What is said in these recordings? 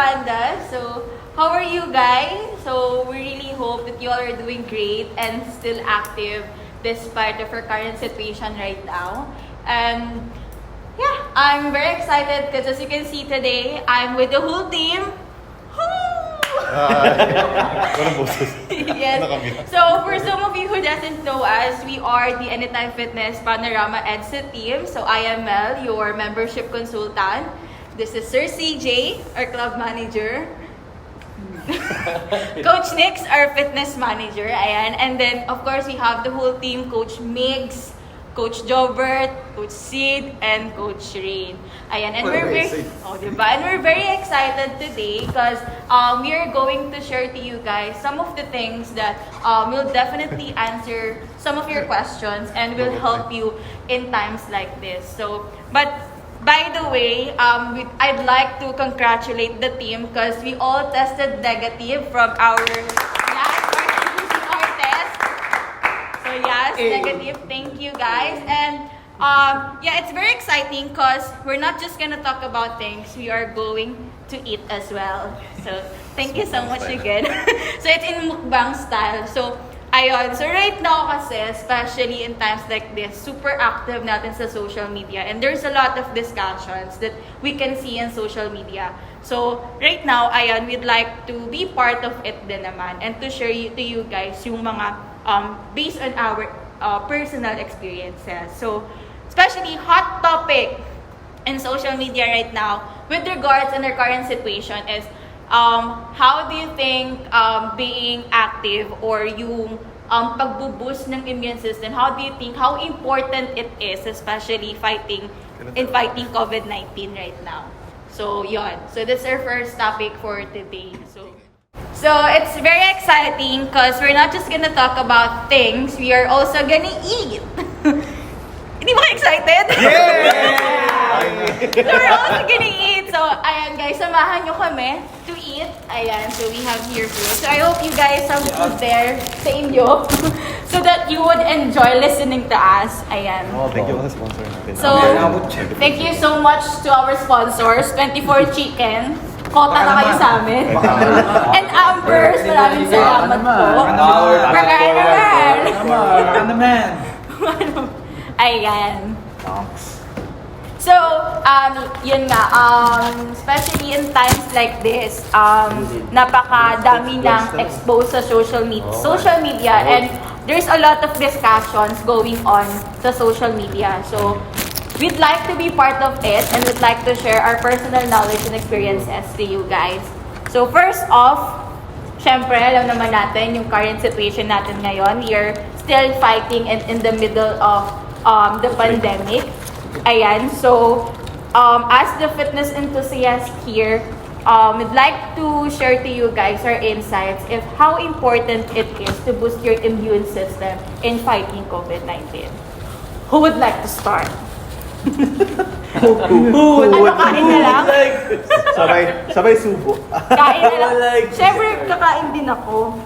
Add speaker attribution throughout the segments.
Speaker 1: Pandas. So, how are you guys? So, we really hope that you all are doing great and still active despite of our current situation right now. And yeah, I'm very excited because as you can see today, I'm with the whole team. Yes. So for some of you who doesn't know us, we are the Anytime Fitness Panorama EDSA team. So I am Mel, your membership consultant. This is Sir CJ, our club manager. Coach Nix, our fitness manager. Ayan. And then of course we have the whole team, Coach Migs, Coach Jobert, Coach Sid, and Coach Rain. Ayan, and we're very excited today because we are going to share to you guys some of the things that will definitely answer some of your questions and will help you in times like this. So, but by the way, I'd like to congratulate the team because we all tested negative from our yes, negative. Thank you guys. And yeah, it's very exciting because we're not just gonna talk about things, we are going to eat as well. So thank you so much again. So it's in mukbang style. So ayun, so right now kasi, especially in times like this, super active natin sa social media and there's a lot of discussions that we can see in social media. So right now, ayun, we'd like to be part of it din naman and to share to you guys yung mga based on our personal experiences. So, especially hot topic in social media right now with regards in our current situation is how do you think being active or yung pagbo-boost ng immune system, how do you think, how important it is, especially fighting COVID-19 right now? So, yon. So, that's our first topic for today. So it's very exciting because we're not just gonna talk about things, we are also gonna eat. Hindi ba kayo excited? Yeah! So we're also gonna eat. So ayan guys, samahan nyo kami to eat. Ayan, so we have here food. So I hope you guys have food there sa inyo so that you would enjoy listening to us. Ayan.
Speaker 2: Oh, thank you sa sponsor natin.
Speaker 1: So, thank you so much to our sponsors, 24 Chicken. Kota na kayo sa amin. And Ambers, maraming salamat po. Ayan. So, yun nga, especially in times like this, napakadami ng exposed sa social media and there's a lot of discussions going on sa social media. So, we'd like to be part of it and we'd like to share our personal knowledge and experiences to you guys. So first off, syempre alam naman natin yung current situation natin ngayon. We are still fighting in the middle of the pandemic. Ayan, so as the fitness enthusiast here, we'd like to share to you guys our insights of how important it is to boost your immune system in fighting COVID-19. Who would like to start? Kain na lang?
Speaker 2: Sabay subo.
Speaker 1: Kain na lang. Siyempre, kakain din ako.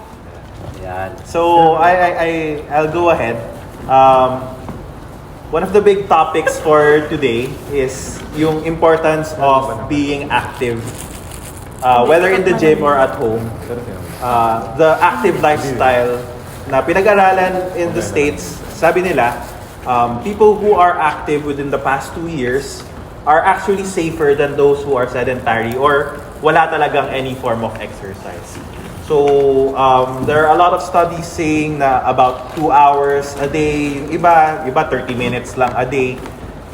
Speaker 2: Yan. So, I'll go ahead. One of the big topics for today is yung importance of being active. Whether in the gym or at home. The active lifestyle na pinag-aralan in the States, sabi nila, people who are active within the past 2 years are actually safer than those who are sedentary or wala talagang any form of exercise. So, there are a lot of studies saying na about 2 hours a day, iba 30 minutes lang a day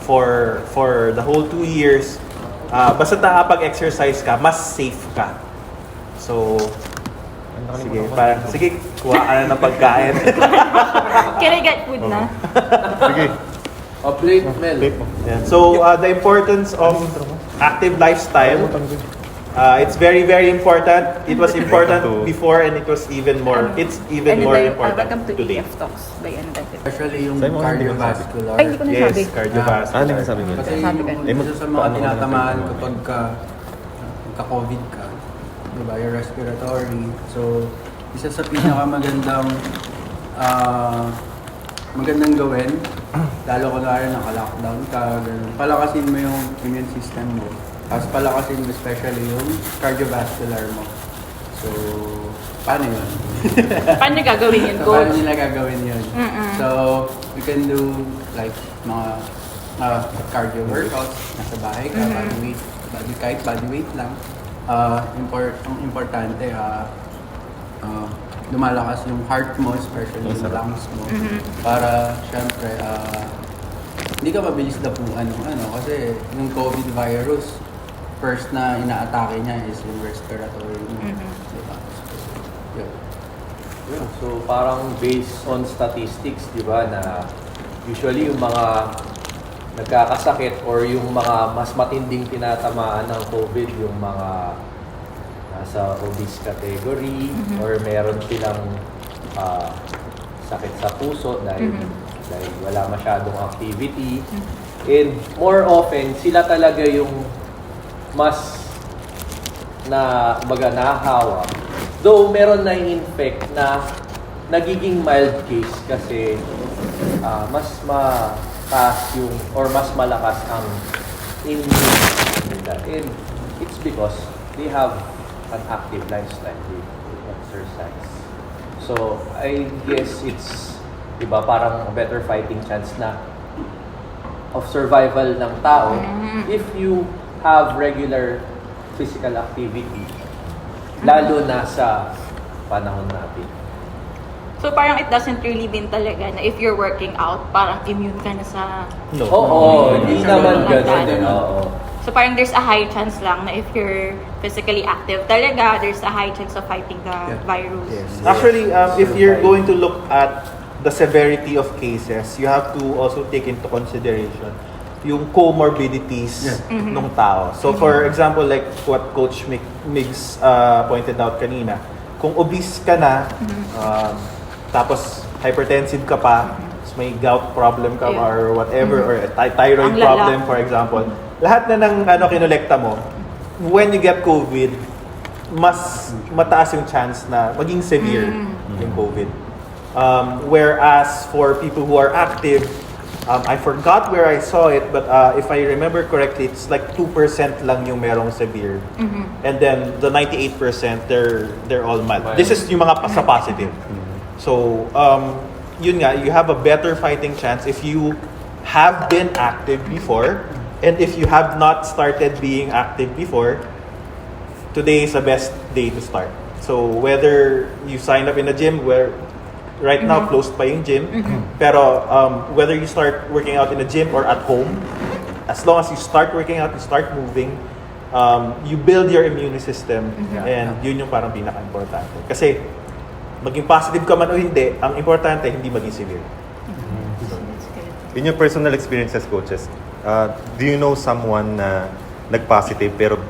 Speaker 2: for the whole 2 years. Basta nakapag-exercise ka, mas safe ka. So, sige, kuha ka na ng pagkain.
Speaker 1: Can I get food na?
Speaker 2: Sige.
Speaker 3: Plate, Mel.
Speaker 2: Yeah. So, the importance of active lifestyle, it's very, very important. It was important before and it was even more, it's even more important
Speaker 1: welcome to
Speaker 2: today.
Speaker 1: EF Talks by Anytime.
Speaker 3: Especially yung cardiovascular.
Speaker 1: Ay, hindi ko nasabi.
Speaker 2: Yes, cardiovascular.
Speaker 4: Ano yung sabi mo?
Speaker 3: Kasi yung isa sa mga tinatamaan kapag ka-COVID ka, diba, yung respiratory. So, isa sa pinakamagandang gawin, lalo kunwari naka-lockdown ka, ganun. Palakasin mo yung immune system mo. Tapos palakasin mo especially yung cardiovascular mo. So, paano yun?
Speaker 1: Paano gagawin yun,
Speaker 3: So, paano
Speaker 1: coach?
Speaker 3: nila gagawin yun? So, you can do like mga cardio workouts, nasa bahay ka, kahit body weight lang. Ang importante, lumalakas yung heart mo, especially yung lungs mo. Para, syempre, hindi ka mabilis dapuan ng kasi yung COVID virus, first na inaatake niya is yung respiratory mo. Diba? So, yun.
Speaker 4: Yeah, so parang based on statistics, di ba, na usually yung mga nagkakasakit or yung mga mas matinding tinatamaan ng COVID, yung mga nasa obese category or meron silang sakit sa puso dahil wala masyadong activity. And more often, sila talaga yung mas nahahawa. Though meron na infect na nagiging mild case kasi mas mataas yung or mas malakas ang immune nila. And it's because they have an active lifestyle, they exercise. So I guess it's parang a better fighting chance na of survival ng tao if you have regular physical activity, lalo na sa panahon natin.
Speaker 1: So parang it doesn't really mean talaga na if you're working out, parang immune ka na sa...
Speaker 2: No.
Speaker 4: Oo, hindi naman
Speaker 1: Like
Speaker 4: ganun.
Speaker 1: that.
Speaker 4: Oo.
Speaker 1: So parang there's a high chance lang na if you're physically active talaga, there's a high chance of fighting the virus.
Speaker 2: Yes. Actually, if you're going to look at the severity of cases, you have to also take into consideration yung comorbidities ng tao. So for example, like what Coach Migs pointed out kanina, kung obese ka na, tapos hypertensive ka pa, may gout problem ka or whatever, or a thyroid problem for example, lahat na ng kinolekta mo, when you get COVID, mas mataas yung chance na maging severe yung COVID. Whereas for people who are active, I forgot where I saw it, but if I remember correctly, it's like 2% lang yung merong severe. And then the 98%, they're all mild. This is yung mga sa positive. So, yun nga, you have a better fighting chance if you have been active before, and if you have not started being active before, today is the best day to start. So, whether you sign up in a gym where right now, closed pa yung gym. Pero whether you start working out in a gym or at home, as long as you start working out, you start moving, you build your immune system. And yun yung parang pinaka-importante. Kasi maging positive ka man o hindi, ang importante, hindi maging severe.
Speaker 5: In your personal experiences, coaches, do you know someone na nag-positive pero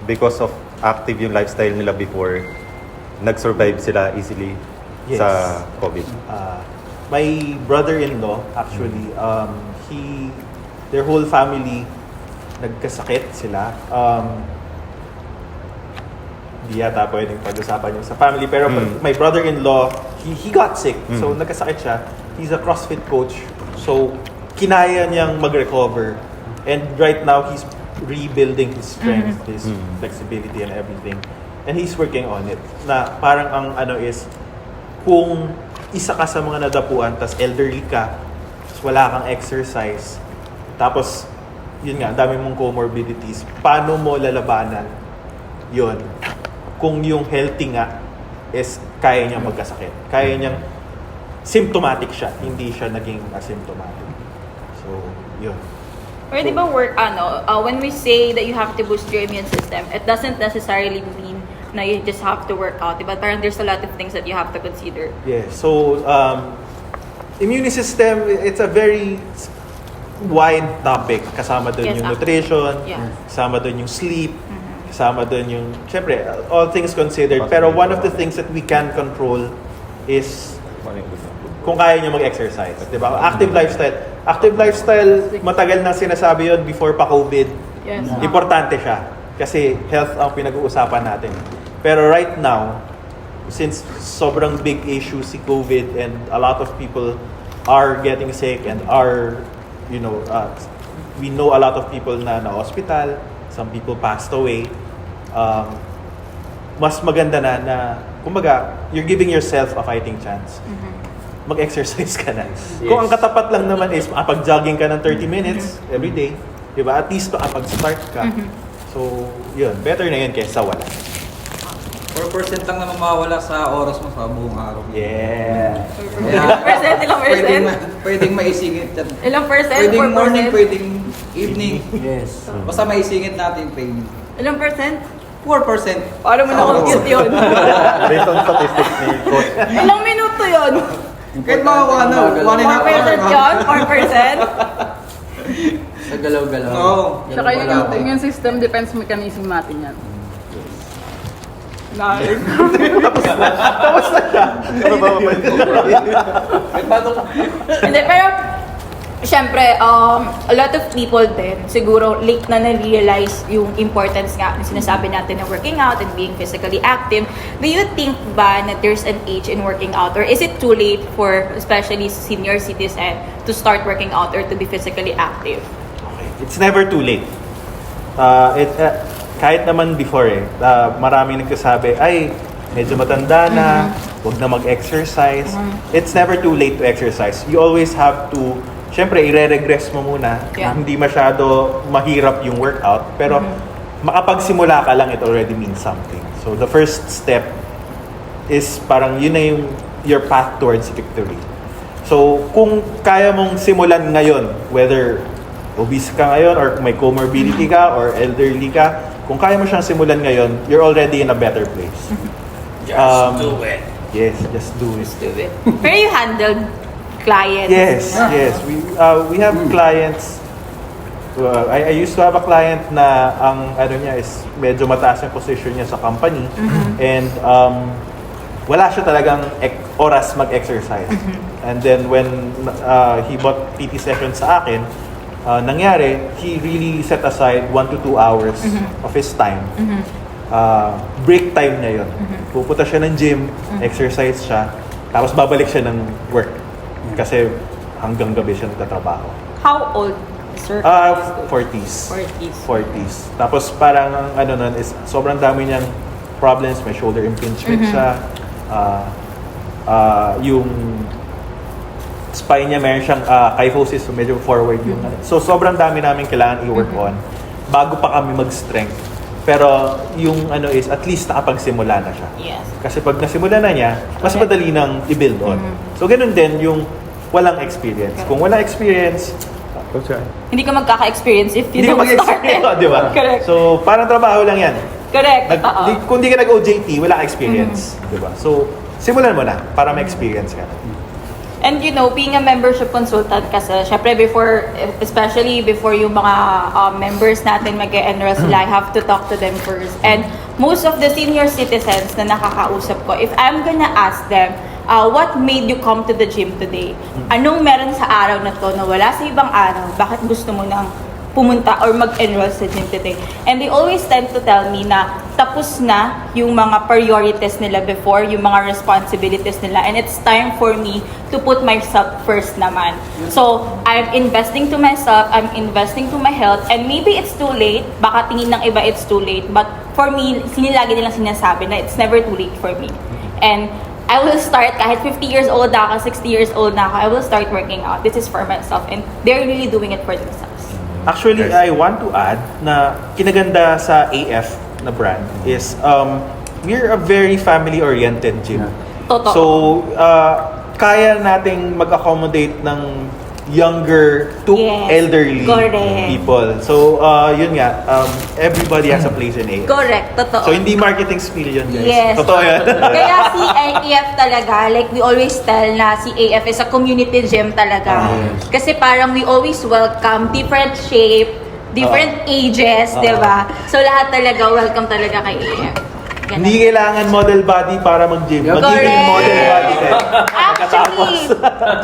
Speaker 5: because of active yung lifestyle nila before, nag-survive sila easily?
Speaker 2: Yes.
Speaker 5: Sa COVID.
Speaker 2: My brother-in-law, actually, their whole family, nagkasakit sila. Di yata pwedeng pag-usapan yung sa family. Pero my brother-in-law, he got sick. So, nagkasakit siya. He's a CrossFit coach. So, kinaya niyang mag-recover. And right now, he's rebuilding his strength, his flexibility and everything. And he's working on it. Na parang ang is, kung isa ka sa mga nadapuan, tas elderly ka, tas wala kang exercise, tapos, yun nga, dami mong comorbidities, paano mo lalabanan yun? Kung yung healthy nga is kaya niyang magkasakit. Kaya niyang symptomatic siya, hindi siya naging asymptomatic. So, yun.
Speaker 1: Or di ba when we say that you have to boost your immune system, it doesn't necessarily mean na you just have to work out, diba? Parang there's a lot of things that you have to consider.
Speaker 2: Yeah, so immune system, it's a very wide topic. Kasama doon yung nutrition, kasama doon yung sleep, kasama doon yung, syempre, all things considered. Pero one of the things that we can control is kung kaya nyo mag-exercise. Diba? Active lifestyle. Active lifestyle, matagal nang sinasabi yun before pa COVID.
Speaker 1: Yes.
Speaker 2: Importante siya. Kasi health ang pinag-uusapan natin. Pero right now, since sobrang big issue si COVID and a lot of people are getting sick and are, we know a lot of people na hospital, some people passed away. Mas maganda na kumbaga, you're giving yourself a fighting chance. Mag-exercise ka na. Kung ang katapat lang naman is makapag-jogging ka ng 30 minutes every day, di ba? At least makapag-start ka. So, yun. Better na yun kaysa wala.
Speaker 6: 4% lang naman mawawala sa oras mo sa buong araw.
Speaker 2: Yeah.
Speaker 1: Ilang percent?
Speaker 6: Pwedeng maisingit yan.
Speaker 1: Ilang percent?
Speaker 6: Pwedeng
Speaker 1: 4%?
Speaker 6: morning, pwedeng evening.
Speaker 3: Yes.
Speaker 6: Basta maisingit natin training.
Speaker 1: Ilang percent?
Speaker 6: 4%.
Speaker 1: Paano mo na-compute yun?
Speaker 5: Based on statistics ni Coach.
Speaker 1: Ilang minuto yun?
Speaker 6: Kahit mga
Speaker 1: 4% yun? 4%?
Speaker 3: Sa galaw-galaw.
Speaker 6: Oo.
Speaker 7: Saka yung immune system defense mechanism natin yan.
Speaker 2: Tapos na siya.
Speaker 1: Hindi, pero syempre, a lot of people din, siguro late na na-realize yung importance nga ng sinasabi natin ng working out and being physically active. Do you think ba na there's an age in working out, or is it too late for especially senior citizen to start working out or to be physically active?
Speaker 2: Okay. It's never too late. Kahit naman before maraming nagsasabi, ay, medyo matanda na, wag na mag-exercise. It's never too late to exercise. You always have to, syempre, i-regress mo muna na hindi masyado mahirap yung workout. Pero makapagsimula ka lang, it already means something. So the first step is parang yun na your path towards victory. So kung kaya mong simulan ngayon, whether obese ka ngayon or may comorbidity ka or elderly ka, kung kaya mo siyang simulan ngayon, you're already in a better place.
Speaker 6: Just do it.
Speaker 2: Yes, just do it.
Speaker 1: Do it. Pero you handled clients.
Speaker 2: Yes. We have clients. I used to have a client na ang ano niya is medyo mataas yung position niya sa company, and wala siya talagang oras mag-exercise. And then when he bought PT sessions sa akin, nangyari, he really set aside 1 to 2 hours of his time. Break time niya yun. Pupunta siya ng gym, exercise siya, tapos babalik siya ng work. Kasi hanggang gabi siya nagtatrabaho.
Speaker 1: How old, sir?
Speaker 2: 40s.
Speaker 1: 40s.
Speaker 2: 40s. Tapos parang ano nun is sobrang dami niyang problems, may shoulder impingement siya. Yung spine niya, meron siyang kyphosis, so medyo forward yung so sobrang dami namin kailangan i-work on bago pa kami mag-strength. Pero yung ano is at least nakapagsimula na siya.
Speaker 1: Yes.
Speaker 2: Kasi pag nasimula na niya, mas madali nang i-build on. So ganun din yung walang experience. Kung walang experience,
Speaker 1: Hindi ka magkaka-experience if you
Speaker 2: hindi
Speaker 1: don't start
Speaker 2: mag-experience,
Speaker 1: it.
Speaker 2: di ba?
Speaker 1: Correct.
Speaker 2: So parang trabaho lang yan.
Speaker 1: Correct.
Speaker 2: Kung di ka nag-OJT, wala ka experience. Di ba? So simulan mo na para may experience ka.
Speaker 1: And you know, being a membership consultant kasi, syempre especially before yung mga members natin mag-enroll sila, I have to talk to them first. And most of the senior citizens na nakakausap ko, if I'm gonna ask them, what made you come to the gym today? Anong meron sa araw na to na wala sa ibang araw? Bakit gusto mo nang pumunta or mag-enroll sa gym today? And they always tend to tell me na tapos na yung mga priorities nila before, yung mga responsibilities nila, and it's time for me to put myself first naman. So, I'm investing to myself, I'm investing to my health, and maybe it's too late, baka tingin ng iba it's too late, but for me, lagi nilang sinasabi na it's never too late for me. And I will start, kahit 50 years old na ako, 60 years old na ako, I will start working out. This is for myself, and they're really doing it for themselves.
Speaker 2: Actually, I want to add na kinaganda sa AF na brand is we're a very family-oriented gym.
Speaker 1: Totoo.
Speaker 2: So, kaya nating mag-accommodate ng younger to elderly people. So, yun nga, everybody has a place in AF.
Speaker 1: Correct, totoo.
Speaker 2: So, hindi marketing spiel yun, guys.
Speaker 1: Yes.
Speaker 2: Totoo yan.
Speaker 1: Kaya si AF talaga, like we always tell na si AF is a community gym talaga. Kasi parang we always welcome different shape, different ages, di ba? So lahat talaga, welcome talaga kay AF. Ganun.
Speaker 2: Hindi kailangan model body para mag-gym. Magiging
Speaker 1: Correct.
Speaker 2: model body din.
Speaker 1: Actually,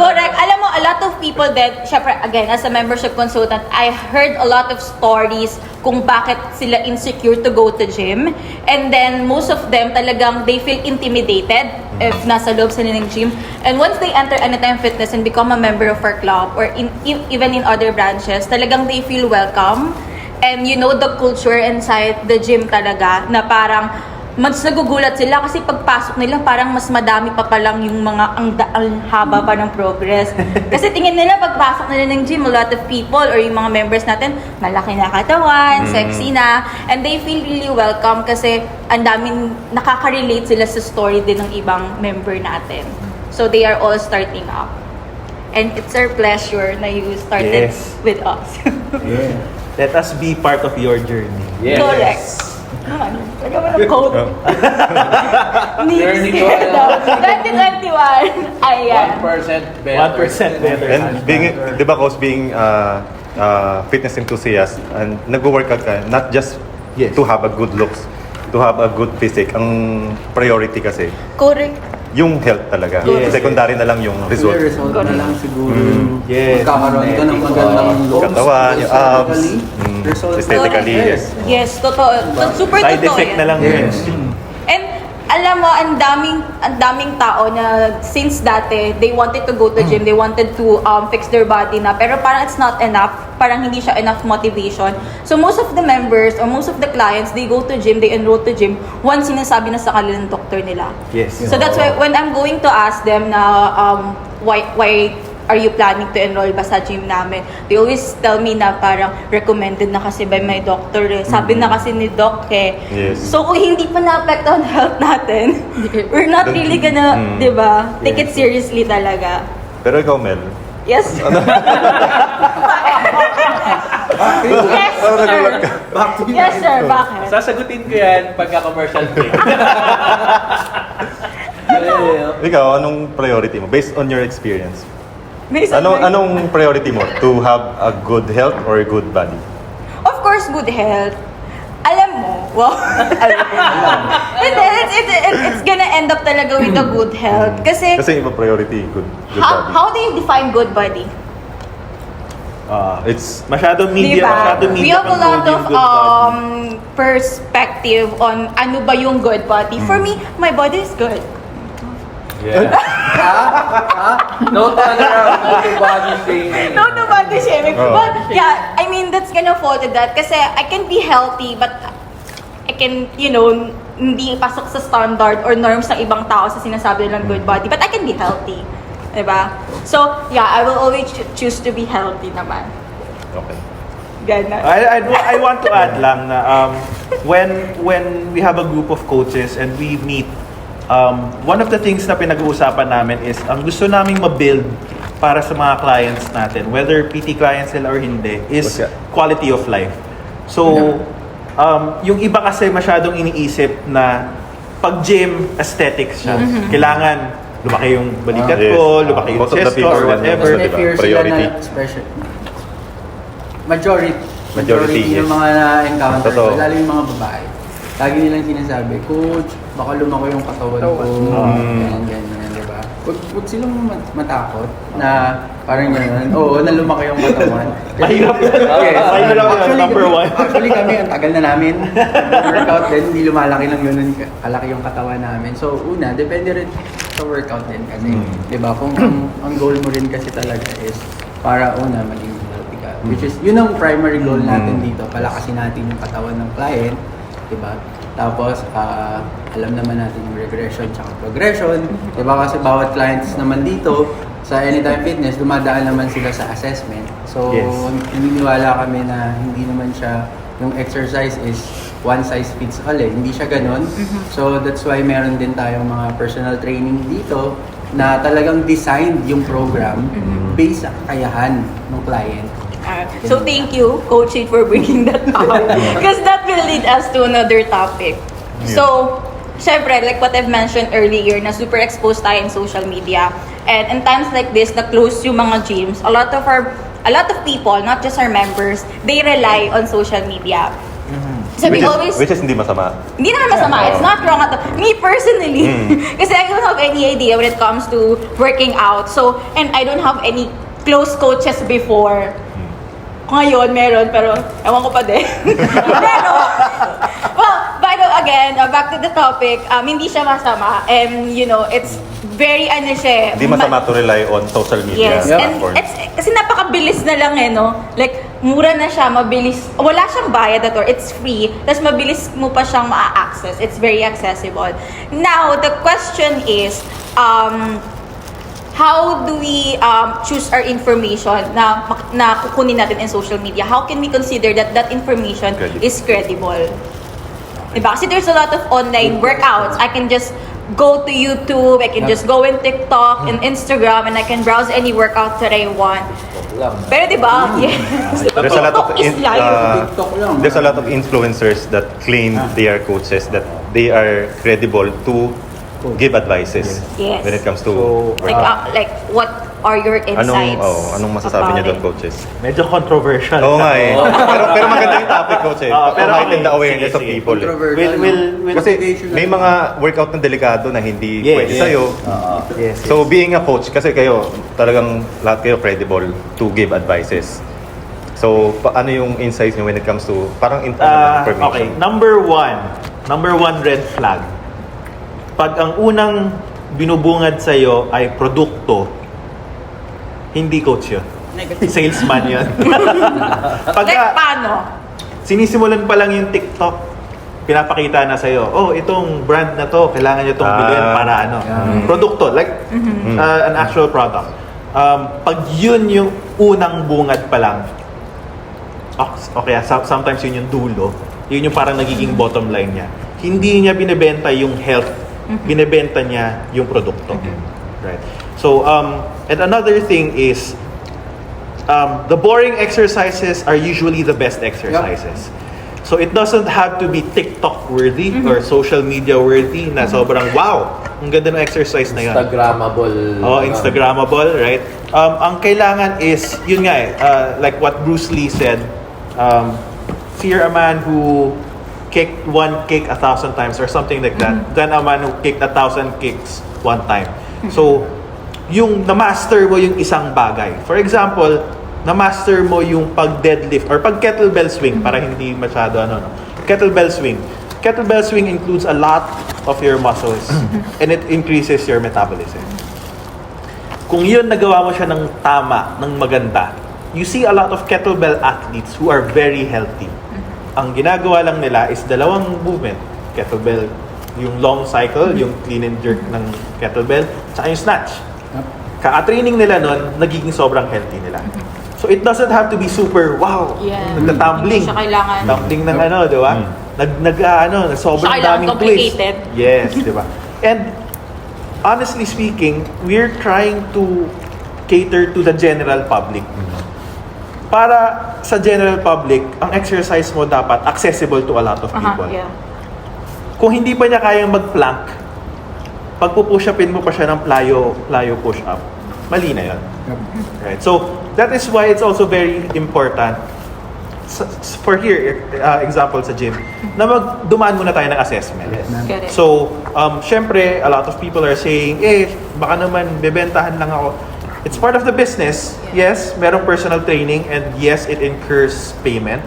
Speaker 1: correct. Alam mo, a lot of people that, syempre, again, as a membership consultant, I heard a lot of stories kung bakit sila insecure to go to gym. And then, most of them talagang, they feel intimidated if nasa loob sila ng gym. And once they enter Anytime Fitness and become a member of our club or even in other branches, talagang they feel welcome. And you know the culture inside the gym talaga na parang mas nagugulat sila kasi pagpasok nila parang mas madami pa palang yung mga ang haba pa ng progress. Kasi tingin nila pagpasok nila ng gym, a lot of people or yung mga members natin, malaki na katawan, sexy na, and they feel really welcome kasi ang daming nakaka-relate sila sa story din ng ibang member natin. So they are all starting up. And it's our pleasure na you started with us.
Speaker 2: Yeah. Let us be part of your journey.
Speaker 4: Yes.
Speaker 1: Correct. Lagyan mo ng code.
Speaker 4: Journey to
Speaker 1: 2021. Ayan.
Speaker 4: 1% better.
Speaker 2: 1% better.
Speaker 5: And being, di ba, Coach, being fitness enthusiast, and nag-workout ka, not just to have a good looks, to have a good physique. Ang priority kasi,
Speaker 1: Correct.
Speaker 5: yung health talaga.
Speaker 2: Yes.
Speaker 5: Secondary na lang yung result.
Speaker 3: Actually, result na lang siguro.
Speaker 2: Yes.
Speaker 3: Magkakaroon ka ng magandang looks.
Speaker 5: Katawan, yung abs,
Speaker 3: aesthetically, result na
Speaker 5: aesthetically,
Speaker 3: lang.
Speaker 5: yes.
Speaker 1: Yes, totoo. Super
Speaker 2: Side
Speaker 1: totoo
Speaker 2: effect
Speaker 1: yan.
Speaker 2: na lang yun.
Speaker 1: And alam mo, ang daming tao na since dati, they wanted to go to gym, they wanted to fix their body na, pero parang it's not enough, parang hindi siya enough motivation. So most of the members or most of the clients, they go to gym, they enroll to gym, once sinasabi na sa kanila ng doctor nila.
Speaker 2: Yes.
Speaker 1: So that's why when I'm going to ask them na why are you planning to enroll ba sa gym namin? They always tell me na parang recommended na kasi by my doctor eh. Sabi na kasi ni doc eh.
Speaker 5: Yes.
Speaker 1: So kung hindi pa na-apektuhan health natin, we're not really gonna, di ba, take it seriously talaga.
Speaker 5: Pero ikaw, Mel,
Speaker 1: Yes. Yes, sir. Yes, sir. Bakit?
Speaker 4: Sasagutin ko yan pagka-commercial break.
Speaker 5: ikaw, anong priority mo? Based on your experience.
Speaker 1: Based on my-
Speaker 5: Anong priority mo? To have a good health or a good body?
Speaker 1: Of course, good health. Alam mo, wow. It's gonna end up talaga with a good health. Kasi
Speaker 5: Kasi iba priority, good body.
Speaker 1: how do you define good body?
Speaker 5: It's
Speaker 2: Masyadong media,
Speaker 1: Diba?
Speaker 2: masyadong
Speaker 1: We
Speaker 2: media
Speaker 1: have a lot
Speaker 2: control
Speaker 1: of
Speaker 2: yung good body.
Speaker 1: perspective on ano ba yung good body. For me, my body is good.
Speaker 4: Yeah. No turnaround, no to body shaming.
Speaker 1: No to body shaming.
Speaker 5: Oh.
Speaker 1: But yeah, I mean, that's gonna fall to that. Kasi I can be healthy, but I can, hindi pasok sa standard or norms ng ibang tao sa sinasabi nilang good body. But I can be healthy. Diba? So, yeah, I will always choose to be healthy naman.
Speaker 5: okay.
Speaker 1: Ganun.
Speaker 2: I want to add lang na when we have a group of coaches and we meet, one of the things na pinag-uusapan namin is ang gusto naming ma-build para sa mga clients natin, whether PT clients sila or hindi, is quality of life. So, yung iba kasi masyadong iniisip na pag gym, aesthetics siya. Kailangan lumaki yung balikat ko, lumaki yung
Speaker 5: Most of the
Speaker 2: chest ko,
Speaker 5: people
Speaker 2: or
Speaker 5: want
Speaker 2: whatever.
Speaker 5: yun,
Speaker 3: May fear sila
Speaker 5: Priority.
Speaker 3: na special. Majority
Speaker 5: yes.
Speaker 3: yung mga na-encounter ko,
Speaker 5: Totoo.
Speaker 3: lalo yung mga babae. Lagi nilang sinasabi, Coach, baka lumaki yung katawan ko. Ganyan, di ba? Huwag silang matakot na parang gano'n. Oo, na lumaki yung katawan.
Speaker 2: Mahirap yun.
Speaker 3: Yes.
Speaker 2: Mahirap yun, number one.
Speaker 3: Actually kami, ang tagal na namin. Workout din, hindi lumalaki ng gano'n kalaki yung katawan namin. So una, depende rin sa workout din kasi. Di ba? Kung ang goal mo rin kasi talaga is para una, maging healthy ka. Which is, yun ang primary goal natin dito. Palakasin natin yung katawan ng client. Diba? Tapos, alam naman natin yung regression tsaka progression. Diba? Kasi bawat clients naman dito, sa Anytime Fitness, dumadaan naman sila sa assessment. So, naniniwala kami na hindi naman siya, yung exercise is one size fits all eh. Hindi siya ganun. So, that's why meron din tayong mga personal training dito na talagang designed yung program based sa kakayahan ng client.
Speaker 1: So thank you, Coach Sid, for bringing that up. Because that will lead us to another topic. So, syempre, like what I've mentioned earlier, na super exposed tayo in social media. And in times like this, na close yung mga gyms, a lot of people, not just our members, they rely on social media. So we always...
Speaker 5: Which is hindi masama.
Speaker 1: Hindi naman masama. It's not wrong at all. Me personally, kasi I don't have any idea when it comes to working out. So, and I don't have any close coaches before. Ngayon, meron, pero ewan ko pa din. Pero, but again, back to the topic, hindi siya masama. And, it's very, siya.
Speaker 5: Hindi masama to rely on social media.
Speaker 1: Yes,
Speaker 5: Yeah,
Speaker 1: and
Speaker 5: of course.
Speaker 1: kasi napakabilis na lang no? Like, mura na siya, mabilis, wala siyang bayad at all, it's free, tapos mabilis mo pa siyang ma-access, it's very accessible. Now, the question is, how do we choose our information na kukunin natin in social media? How can we consider that that information is credible? Diba? Kasi there's a lot of online workouts. I can just go to YouTube, I can just go in TikTok and Instagram, and I can browse any workout that I want. Pero diba? Yes.
Speaker 5: There's a lot of
Speaker 3: TikTok lang.
Speaker 5: there's a lot of influencers that claim they are coaches, that they are credible to give advices
Speaker 1: Yes.
Speaker 5: when it comes to
Speaker 1: Like what are your insights?
Speaker 5: anong masasabi niyo doon,
Speaker 1: about it?
Speaker 5: coaches?
Speaker 2: Medyo controversial.
Speaker 5: Oo nga eh. pero maganda yung topic, coach eh.
Speaker 2: Pero
Speaker 5: Heighten the
Speaker 2: okay.
Speaker 5: awareness
Speaker 2: Sige,
Speaker 5: of
Speaker 2: sige.
Speaker 5: people. eh.
Speaker 3: Controversial.
Speaker 2: Will
Speaker 5: Kasi may mga workout na delikado na hindi
Speaker 2: Yes.
Speaker 5: pwede sa'yo.
Speaker 2: Yes.
Speaker 5: So being a coach, kasi kayo, talagang lahat kayo credible to give advices. So, ano yung insights niyo when it comes to parang information?
Speaker 2: Okay, number one red flag. Pag ang unang binubungad sa'yo ay produkto, hindi coach yun. Salesman yun.
Speaker 1: Like paano?
Speaker 2: Sinisimulan pa lang yung TikTok, pinapakita na sa'yo, oh, itong brand na to, kailangan nyo itong bilhin para ano. Produkto, like an actual product. Pag yun yung unang bungad pa lang, okay, sometimes yun yung dulo, yun yung parang nagiging bottom line niya. Hindi niya binebenta yung health, binebenta niya yung produkto. Right. So, and another thing is, the boring exercises are usually the best exercises. So it doesn't have to be TikTok worthy or social media worthy na sobrang wow, ang ganda ng exercise na yun.
Speaker 4: Instagrammable.
Speaker 2: Oh, Instagrammable, right? Ang kailangan is, yun nga eh, like what Bruce Lee said, fear a man who kicked one kick 1,000 times or something like that than a man who kicked 1,000 kicks one time. So, yung na-master mo yung isang bagay. For example, na-master mo yung pag-deadlift or pag-kettlebell swing para hindi masyado kettlebell swing. Kettlebell swing includes a lot of your muscles and it increases your metabolism. Kung yun nagawa mo siya ng tama, ng maganda, you see a lot of kettlebell athletes who are very healthy. Ang ginagawa lang nila is dalawang movement. Kettlebell, yung long cycle, yung clean and jerk ng kettlebell, tsaka yung snatch. Kaka-training nila nun, nagiging sobrang healthy nila. So it doesn't have to be super, wow, nagtatumbling.
Speaker 1: Hindi siya kailangan.
Speaker 2: Tumbling ng di ba? Sobrang
Speaker 1: Siya kailangan
Speaker 2: daming twist.
Speaker 1: complicated.
Speaker 2: Yes, di ba? And honestly speaking, we're trying to cater to the general public. Para sa general public, ang exercise mo dapat accessible to a lot of people. Kung hindi pa niya kayang mag-plank, pag push-upin mo pa siya ng plyo push-up, mali na yun. Right? So, that is why it's also very important for here, example sa gym, na dumaan muna tayo ng assessment.
Speaker 1: Correct.
Speaker 2: So, syempre, a lot of people are saying, baka naman, bebentahan lang ako. It's part of the business. Yes, merong personal training and yes, it incurs payment.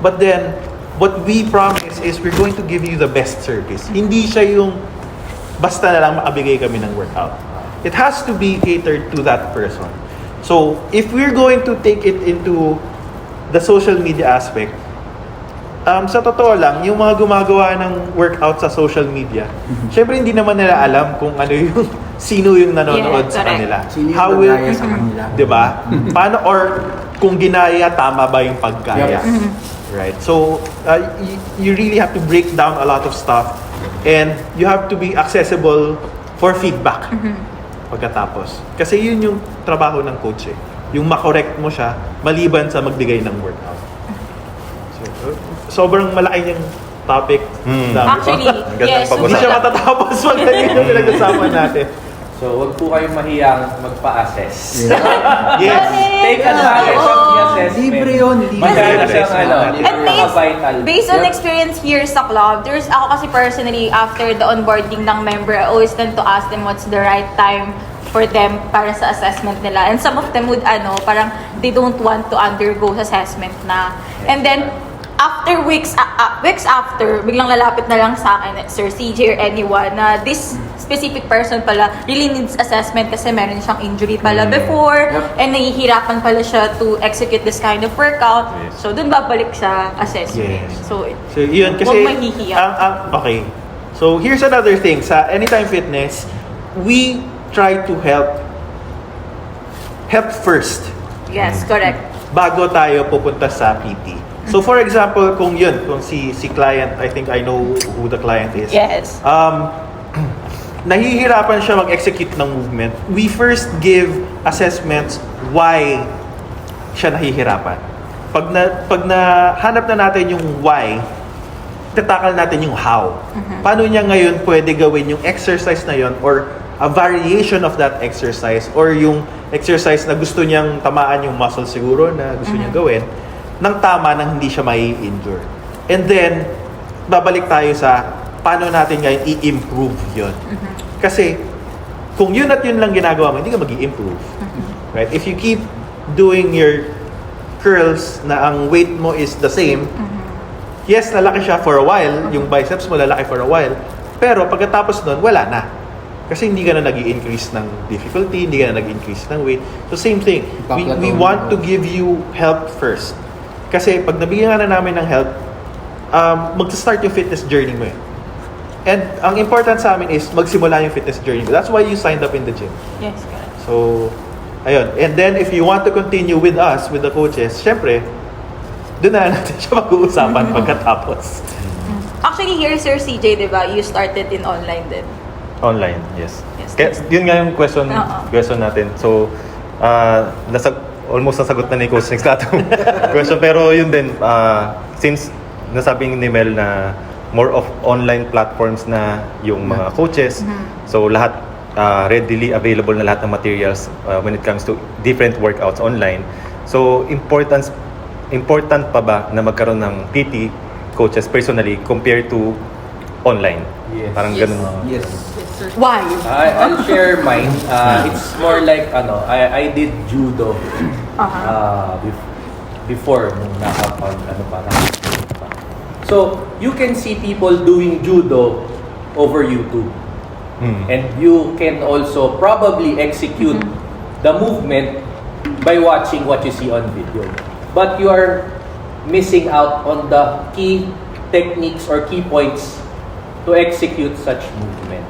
Speaker 2: But then, what we promise is we're going to give you the best service. Hindi siya yung basta na lang makabigay kami ng workout. It has to be catered to that person. So, if we're going to take it into the social media aspect, sa totoo lang, yung mga gumagawa ng workout sa social media, syempre hindi naman nila alam kung ano yung sino yung nanonood sa kanila.
Speaker 3: Sino yung pagkaya sa kanila.
Speaker 2: Diba? Paano, or kung ginaya, tama ba yung pagkaya? Right? So, you really have to break down a lot of stuff and you have to be accessible for feedback pagkatapos. Kasi yun yung trabaho ng coach eh. Yung makorek mo siya maliban sa magbigay ng workout. So, sobrang malaki yung topic.
Speaker 1: Actually, yes.
Speaker 2: Hindi siya matatapos pag ganyan yung pinag-usapan natin.
Speaker 4: So, wag po kayong mahiyang magpa-assess.
Speaker 2: Yes.
Speaker 4: Take advantage of the assessment.
Speaker 3: Libre yun, libre.
Speaker 4: Magkano siyang
Speaker 1: And
Speaker 4: vital.
Speaker 1: based on experience here sa club, ako kasi personally, after the onboarding ng member, I always tend to ask them what's the right time for them para sa assessment nila. And some of them would, parang they don't want to undergo assessment na. And then, after weeks after, biglang lalapit na lang sa akin, Sir CJ or anyone, na this specific person pala really needs assessment kasi meron siyang injury pala before, and nahihirapan pala siya to execute this kind of workout. So, dun babalik sa assessment.
Speaker 2: Yes.
Speaker 1: So
Speaker 2: yun kasi,
Speaker 1: huwag mahihiya.
Speaker 2: okay. So, here's another thing. Sa Anytime Fitness, we try to help first.
Speaker 1: Yes, correct.
Speaker 2: Bago tayo pupunta sa PT. So for example, kung si client, I think I know who the client is.
Speaker 1: Yes.
Speaker 2: Nahihirapan siya mag-execute ng movement. We first give assessments why siya nahihirapan. Pag nahanap na natin yung why, tatakal natin yung how. Paano niya ngayon pwede gawin yung exercise na yon, or a variation of that exercise, or yung exercise na gusto niyang tamaan yung muscle siguro na gusto niyang gawin ng tama nang hindi siya mai-injure. And then, babalik tayo sa paano natin ngayon i-improve yun. Kasi, kung yun at yun lang ginagawa mo, hindi ka mag-i-improve. Right? If you keep doing your curls na ang weight mo is the same, yes, lalaki siya for a while, yung biceps mo lalaki for a while, pero pagkatapos nun, wala na. Kasi hindi ka na nag-i-increase ng difficulty, hindi ka na nag-increase ng weight. So same thing, we want to give you help first. Kasi pag nabigyan ka na namin ng help, mag-start yung fitness journey mo. And ang important sa amin is magsimula yung fitness journey mo. That's why you signed up in the gym.
Speaker 1: Yes, correct.
Speaker 2: So, ayun. And then if you want to continue with us, with the coaches, syempre, doon na natin siya mag-uusapan pagkatapos.
Speaker 1: Actually, here, Sir CJ, di ba, you started in online din.
Speaker 5: Online, yes.
Speaker 1: Yes,
Speaker 5: Kaya, yun nga yung question natin. So, almost nasagot na ni Coach Nix lahat ng question. Pero yun din, since nasabing ni Mel na more of online platforms na yung mga coaches, so lahat readily available na lahat ng materials when it comes to different workouts online. So, important pa ba na magkaroon ng PT coaches personally compared to online?
Speaker 4: Yes.
Speaker 5: Parang ganun.
Speaker 3: Yes.
Speaker 1: Why?
Speaker 4: I'll share mine. It's more like I did judo before nung So you can see people doing judo over YouTube, and you can also probably execute the movement by watching what you see on video. But you are missing out on the key techniques or key points to execute such movement.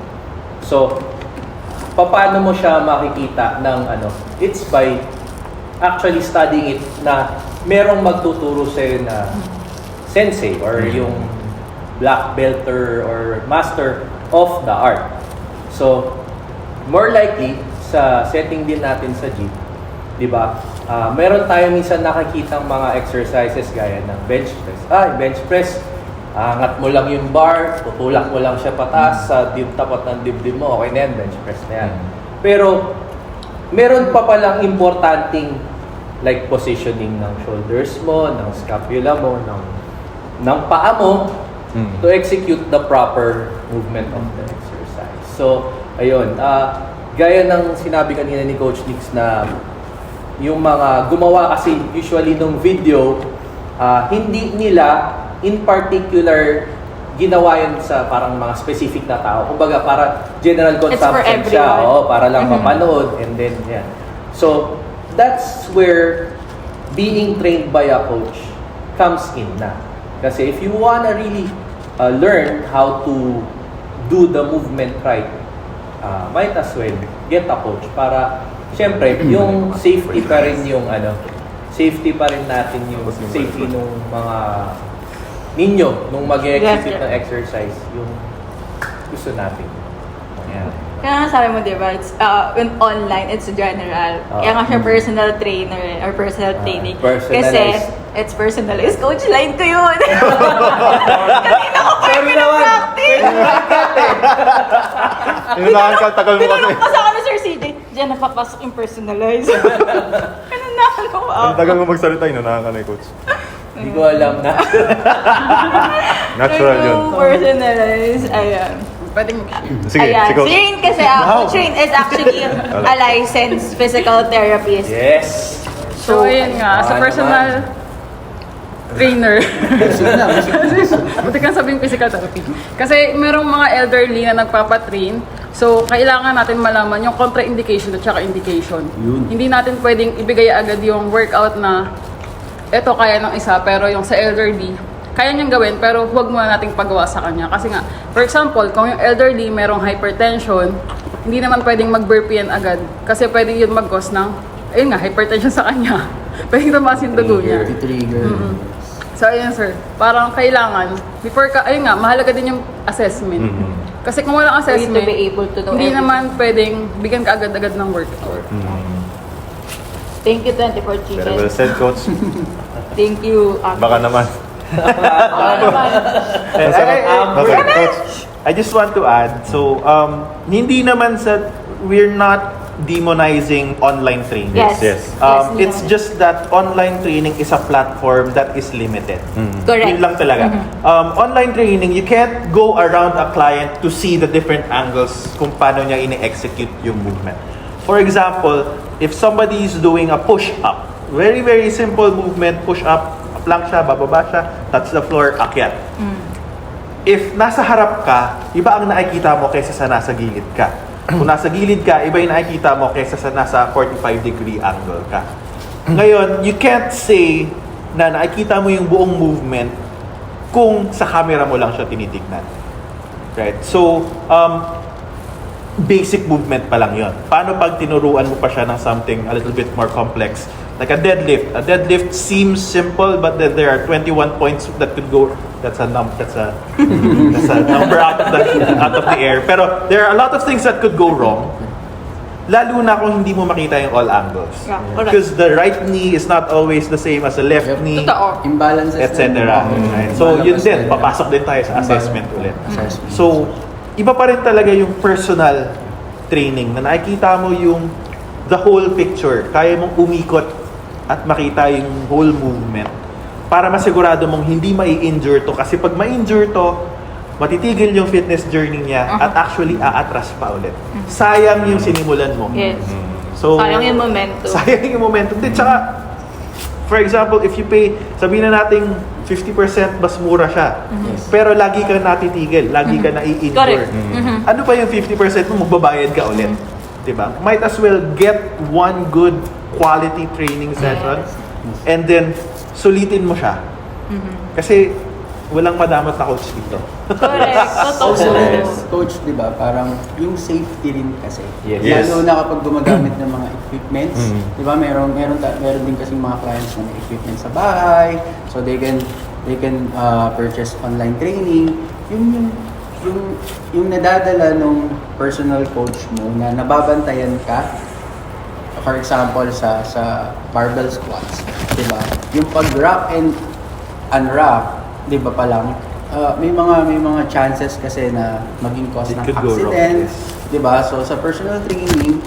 Speaker 4: So, paano mo siya makikita ng It's by actually studying it na merong magtuturo sa'yo na sensei or yung black belter or master of the art. So, more likely, sa setting din natin sa gym, di ba? Meron tayo minsan nakikitang mga exercises gaya ng bench press. Bench press, angat mo lang yung bar, tutulak mo lang siya pataas sa tapat ng dibdib mo, okay na yan, bench press na yan. Pero, meron pa palang importanteng like positioning ng shoulders mo, ng scapula mo, ng paa mo to execute the proper movement of the exercise. So, ayun, gaya ng sinabi kanina ni Coach Nix na yung mga gumawa kasi usually ng video, hindi nila in particular ginawa yun sa parang mga specific na tao. Kumbaga, para general consumption siya. Para lang mapanood. And then, yan. So, that's where being trained by a coach comes in na. Kasi if you wanna really learn how to do the movement right, might as well get a coach para, syempre, yung safety pa rin yung safety pa rin natin yung safety nung mga ninyo nung mag-execute ng exercise yung gusto natin. Yeah.
Speaker 1: Kaya nga sabi mo, di ba, it's, when online, it's general. Kaya nga siya personal trainer or personal training. Kasi, it's personalized. Coach, line ko yun. Kanina ko pa yung pinag-practice.
Speaker 5: Inunahan ka, tagal mo kasi.
Speaker 1: Tinanong ko sa kami, Sir CJ, diyan napapasok yung personalized. Inunahan ko.
Speaker 5: Ang tagal mo magsalita, inunahan ka na Coach.
Speaker 4: Hindi ko alam na.
Speaker 5: Natural yun.
Speaker 1: Personalized, ayan.
Speaker 7: Pwede mag-share.
Speaker 5: Sige,
Speaker 1: Ayan.
Speaker 5: sige.
Speaker 1: Train kasi Coach Train is actually a licensed physical therapist.
Speaker 4: Yes.
Speaker 7: So, ayun nga, sa personal trainer.
Speaker 3: Sige na,
Speaker 7: Buti kang sabihin physical therapy. Kasi merong mga elderly na nagpapatrain. So, kailangan natin malaman yung contraindication at saka indication.
Speaker 3: Yun.
Speaker 7: Hindi natin pwedeng ibigay agad yung workout na eto kaya ng isa, pero yung sa elderly, kaya niyang gawin, pero huwag muna nating pagawa sa kanya. Kasi nga, for example, kung yung elderly merong hypertension, hindi naman pwedeng mag-burpee yan agad. Kasi pwedeng yun mag-cause ng, ayun nga, hypertension sa kanya. Pwedeng tumaas yung dugo niya.
Speaker 3: trigger.
Speaker 7: So, ayun sir, parang kailangan, before ka, ayun nga, mahalaga din yung assessment. Kasi kung walang
Speaker 1: For you to
Speaker 7: assessment,
Speaker 1: be able to know
Speaker 7: hindi
Speaker 1: everything.
Speaker 7: naman pwedeng bigyan ka agad-agad ng workout.
Speaker 1: Thank you, 24
Speaker 5: Very
Speaker 1: Chicken.
Speaker 5: well said, Coach.
Speaker 1: Thank you,
Speaker 5: Baka naman.
Speaker 1: Baka naman.
Speaker 5: Okay, Coach.
Speaker 2: I just want to add, so hindi naman we're not demonizing online training.
Speaker 1: Yes.
Speaker 5: Yes.
Speaker 2: It's just that online training is a platform that is limited.
Speaker 1: Correct.
Speaker 2: Yun lang talaga. Online training, you can't go around a client to see the different angles kung paano niya ini-execute yung movement. For example, if somebody is doing a push-up, very, very simple movement, push-up, plank siya, bababa siya, touch the floor, akyat. If nasa harap ka, iba ang nakikita mo kaysa sa nasa gilid ka. Kung nasa gilid ka, iba yung nakikita mo kaysa sa nasa 45-degree angle ka. Ngayon, you can't say na nakikita mo yung buong movement kung sa camera mo lang siya tinitignan. Right? So, basic movement pa lang yon. Paano pag tinuruan mo pa siya ng something a little bit more complex? Like a deadlift. A deadlift seems simple, but then there are 21 points that could go. That's a number out of the air. Pero there are a lot of things that could go wrong. Lalo na kung hindi mo makita yung all angles.
Speaker 1: Yeah, correct.
Speaker 2: Because the right knee is not always the same as the left knee,
Speaker 7: Totoo.
Speaker 3: Imbalances
Speaker 2: etc. Right? So yun din, papasok din tayo sa assessment ulit. So, iba pa rin talaga yung personal training na nakikita mo yung the whole picture. Kaya mong umikot at makita yung whole movement para masigurado mong hindi mai-injure to. Kasi pag ma-injure to, matitigil yung fitness journey niya at actually aatras pa ulit. Sayang yung sinimulan mo.
Speaker 1: Yes.
Speaker 2: So,
Speaker 1: Sayang yung momentum.
Speaker 2: Sayang yung momentum. Din, tsaka, for example, if you pay, sabihin na natin 50% mas mura siya. Pero lagi ka natitigil, lagi ka nai-injure.
Speaker 1: Correct.
Speaker 2: Ano pa yung 50% mo, magbabayad ka ulit. Diba? Might as well get one good quality training session and then sulitin mo siya. Kasi walang madamot na coach dito.
Speaker 1: Correct.
Speaker 3: Also,
Speaker 1: Totoo.
Speaker 3: coach, di ba, parang yung safety rin kasi.
Speaker 2: Yes.
Speaker 3: Lalo na kapag gumagamit ng mga equipments, di ba, meron din kasi mga clients na may equipment sa bahay, so they can purchase online training. Yung nadadala nung personal coach mo na nababantayan ka, for example, sa barbell squats, di ba? Yung pag-wrap and unwrap, di ba pa lang, may mga chances kasi na maging cause
Speaker 2: It
Speaker 3: ng
Speaker 2: could go wrong,
Speaker 3: accident,
Speaker 2: yes.
Speaker 3: di ba? So sa personal training,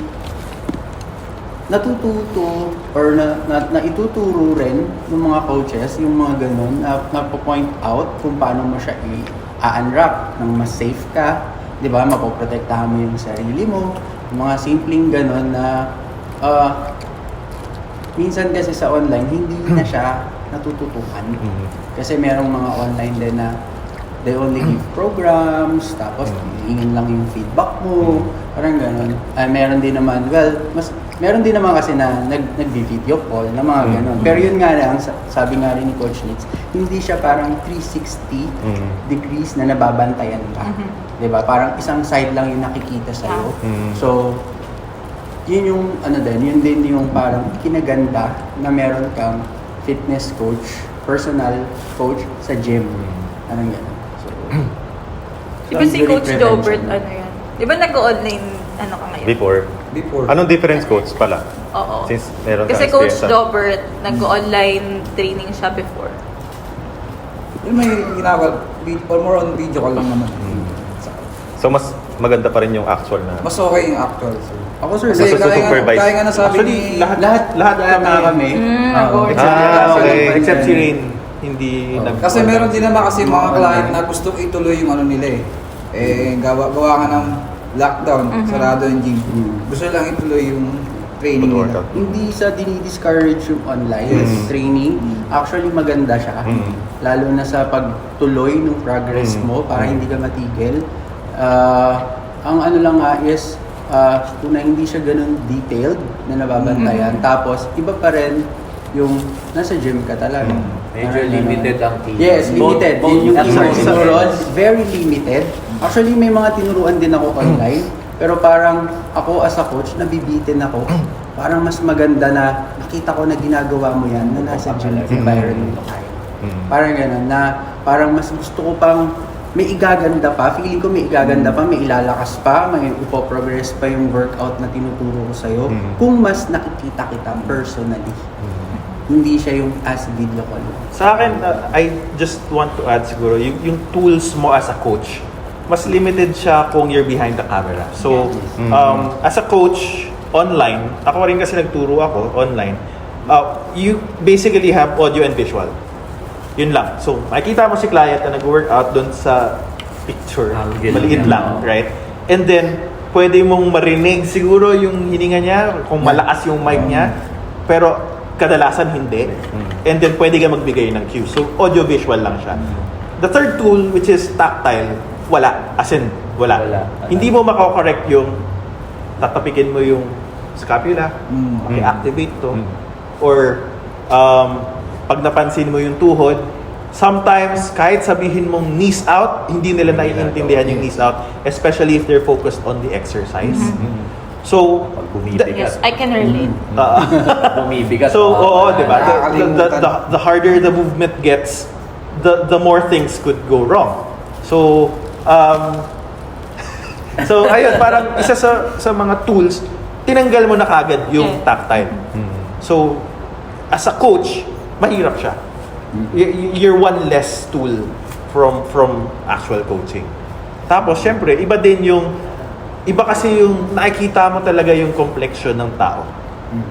Speaker 3: natututo or na ituturo rin ng mga coaches yung mga ganun na point out kung paano mo siya i-unwrap ng mas safe ka, di ba? Mapoprotektahan mo yung sarili mo, yung mga simpleng ganun na minsan kasi sa online hindi na siya natututukan. Kasi merong mga online din na they only give programs, tapos hihingin lang yung feedback mo, parang gano'n. Meron din naman, meron din naman kasi na nag-video call na mga gano'n. Pero yun nga lang, sabi nga rin ni Coach Nitz, hindi siya parang 360 degrees na nababantayan ka. Diba? Parang isang side lang yung nakikita sa'yo. So, yun yung yun din yung parang kinaganda na meron kang fitness coach, personal coach sa gym. Anong yan? So,
Speaker 1: Di ba si Coach Dobert, ano yan? Di ba nag-online, ano ka ngayon?
Speaker 5: Before. Anong difference, Coach, pala?
Speaker 1: Oo.
Speaker 5: Since meron
Speaker 1: Kasi
Speaker 5: kang
Speaker 1: Coach
Speaker 5: experience,
Speaker 1: Dobert, nag-online training siya before.
Speaker 6: Yung may ginagawa, more on video call lang naman.
Speaker 5: So, mas maganda pa rin yung actual na...
Speaker 6: Mas okay yung actual. So.
Speaker 3: ako sir,
Speaker 6: Kasi
Speaker 5: supervise.
Speaker 6: kaya nga nasabi
Speaker 2: Actually,
Speaker 6: ni...
Speaker 2: lahat kami.
Speaker 5: okay.
Speaker 2: Except si Rain, hindi
Speaker 6: Kasi meron din naman kasi mga client na gustong ituloy yung ano nila eh. Gawa ka ng lockdown, sarado yung gym. Gusto lang ituloy yung
Speaker 3: training nila.
Speaker 5: Pag-workout.
Speaker 3: Hindi sa dinidiscourage yung online training. Actually, maganda siya. Lalo na sa pagtuloy ng progress mo para hindi ka matigil. Ang ano lang nga is, kung na hindi siya ganun detailed na nababantayan, tapos iba pa rin yung nasa gym ka talaga.
Speaker 4: Medyo limited ang team.
Speaker 3: Yes, limited. Yun yung tinuro. Very limited. Actually, may mga tinuruan din ako online. Pero parang ako as a coach, nabibitin ako. Parang mas maganda na nakita ko na ginagawa mo yan na nasa gym environment tayo. Parang gano'n na parang mas gusto ko pang may igaganda pa. Feeling ko may igaganda pa, may ilalakas pa, may ipoprogress pa yung workout na tinuturo ko sa'yo. Kung mas nakikita kita personally. Hindi siya yung as video call.
Speaker 2: Sa akin, I just want to add siguro, yung tools mo as a coach, mas limited siya kung you're behind the camera. So, as a coach, online, ako rin kasi nagturo ako online, you basically have audio and visual. Yun lang. So, makikita mo si client na nag-workout doon sa picture. Maliit lang, right? And then, pwede mong marinig siguro yung hininga niya, kung malakas yung mic niya, pero kadalasan hindi. And then, pwede ka magbigay ng cue. So, audio-visual lang siya. The third tool, which is tactile, wala. As in, wala. Hindi mo makakorek yung tatapikin mo yung scapula, i-activate to. Or, pag napansin mo yung tuhod, sometimes, kahit sabihin mong knees out, hindi nila naiintindihan yung knees out, especially if they're focused on the exercise. So,
Speaker 1: Yes, I can relate.
Speaker 4: Bumibigat.
Speaker 2: so, oo, di ba? The harder the movement gets, the more things could go wrong. So, ayun, parang isa sa mga tools, tinanggal mo na kagad yung tactile. So, as a coach, mahirap siya. You're one less tool from actual coaching. Tapos, syempre, iba kasi yung nakikita mo talaga yung complexion ng tao.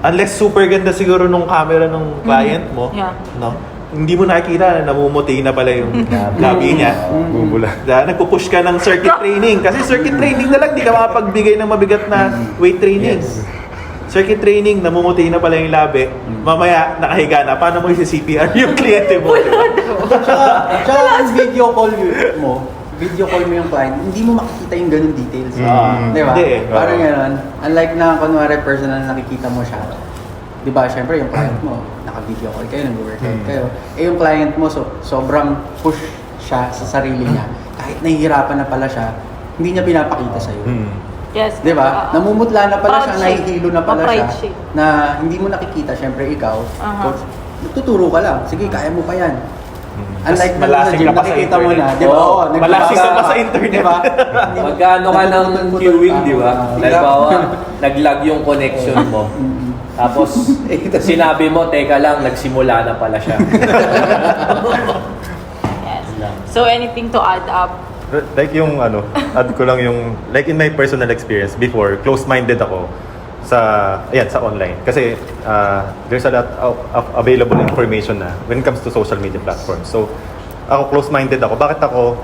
Speaker 2: Unless super ganda siguro nung camera ng client mo, no? Hindi mo nakikita na namumuti na pala yung labi niya. Nagpupush ka ng circuit training. Kasi circuit training na lang, di ka makapagbigay ng mabigat na weight training. Circuit training, namumuti na pala yung labi. Mamaya, nakahiga na. Paano mo isi-CPR yung kliyente mo?
Speaker 3: Tsaka video call mo yung client, hindi mo makikita yung ganun details. Di ba? Parang gano'n. Unlike na, kunwari, personal na nakikita mo siya. Di ba, syempre, yung client mo, naka-video call kayo, nag-workout kayo. Yung client mo, sobrang push siya sa sarili niya. Kahit nahihirapan na pala siya, hindi niya pinapakita sa'yo.
Speaker 1: Yes.
Speaker 3: Di ba? Namumutla na pala siya, nahihilo na pala siya,
Speaker 1: siya.
Speaker 3: na hindi mo nakikita, syempre, ikaw, coach, tuturo ka lang. Sige, kaya mo pa yan. Unlike
Speaker 2: malasing ka pa sa
Speaker 3: nakikita mo
Speaker 2: internet.
Speaker 3: na, di ba?
Speaker 2: Malasing ka pa sa internet.
Speaker 3: Di ba?
Speaker 4: Magkano ka ng queuing, di ba? Halimbawa, nag-lag yung connection mo. Tapos, sinabi mo, teka lang, nagsimula na pala siya.
Speaker 1: Yes. So, anything to add up?
Speaker 5: Like yung add ko lang yung, like in my personal experience before, close-minded ako sa online. Kasi there's a lot of available information na when it comes to social media platforms. So, ako close-minded ako. Bakit ako,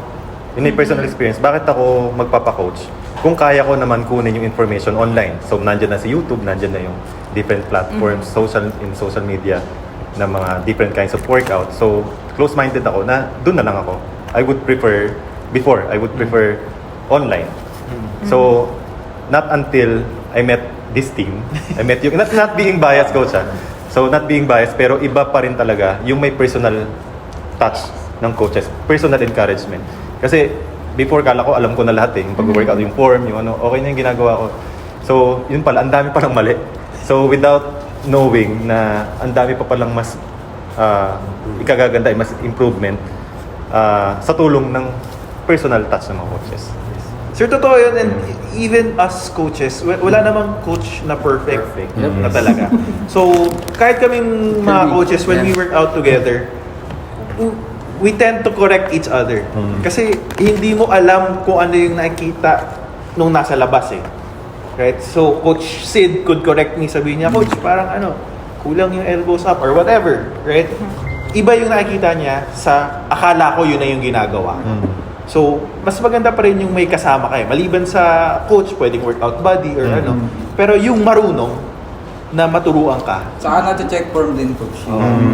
Speaker 5: in my personal experience, bakit ako magpapa-coach? Kung kaya ko naman kunin yung information online. So, nandyan na si YouTube, nandyan na yung different platforms, social media na mga different kinds of workout. So, close-minded ako na doon na lang ako. I would prefer online. So, not until I met this team, I met you, not being biased, coach, So, not being biased, pero iba pa rin talaga yung may personal touch ng coaches, personal encouragement. Kasi, before, kala ko, alam ko na lahat yung pag-workout, yung form, yung okay na yung ginagawa ko. So, yun pala, ang dami palang mali. So, without knowing na ang dami pa palang mas ikagaganda, mas improvement sa tulong ng personal touch ng mga coaches.
Speaker 2: Sir, totoo yun. And even us coaches, wala namang coach na perfect. Na talaga. So, kahit kaming mga coaches, when we work out together, we tend to correct each other. Kasi hindi mo alam kung ano yung nakikita nung nasa labas eh. Right? So, Coach Sid could correct me, sabihin niya, Coach, parang kulang yung elbows up or whatever. Right? Iba yung nakikita niya sa akala ko yun na yung ginagawa. So, mas maganda pa rin yung may kasama kayo. Maliban sa coach, pwedeng workout buddy or Pero yung marunong, na maturuan ka.
Speaker 6: Saka na-check form din, coach.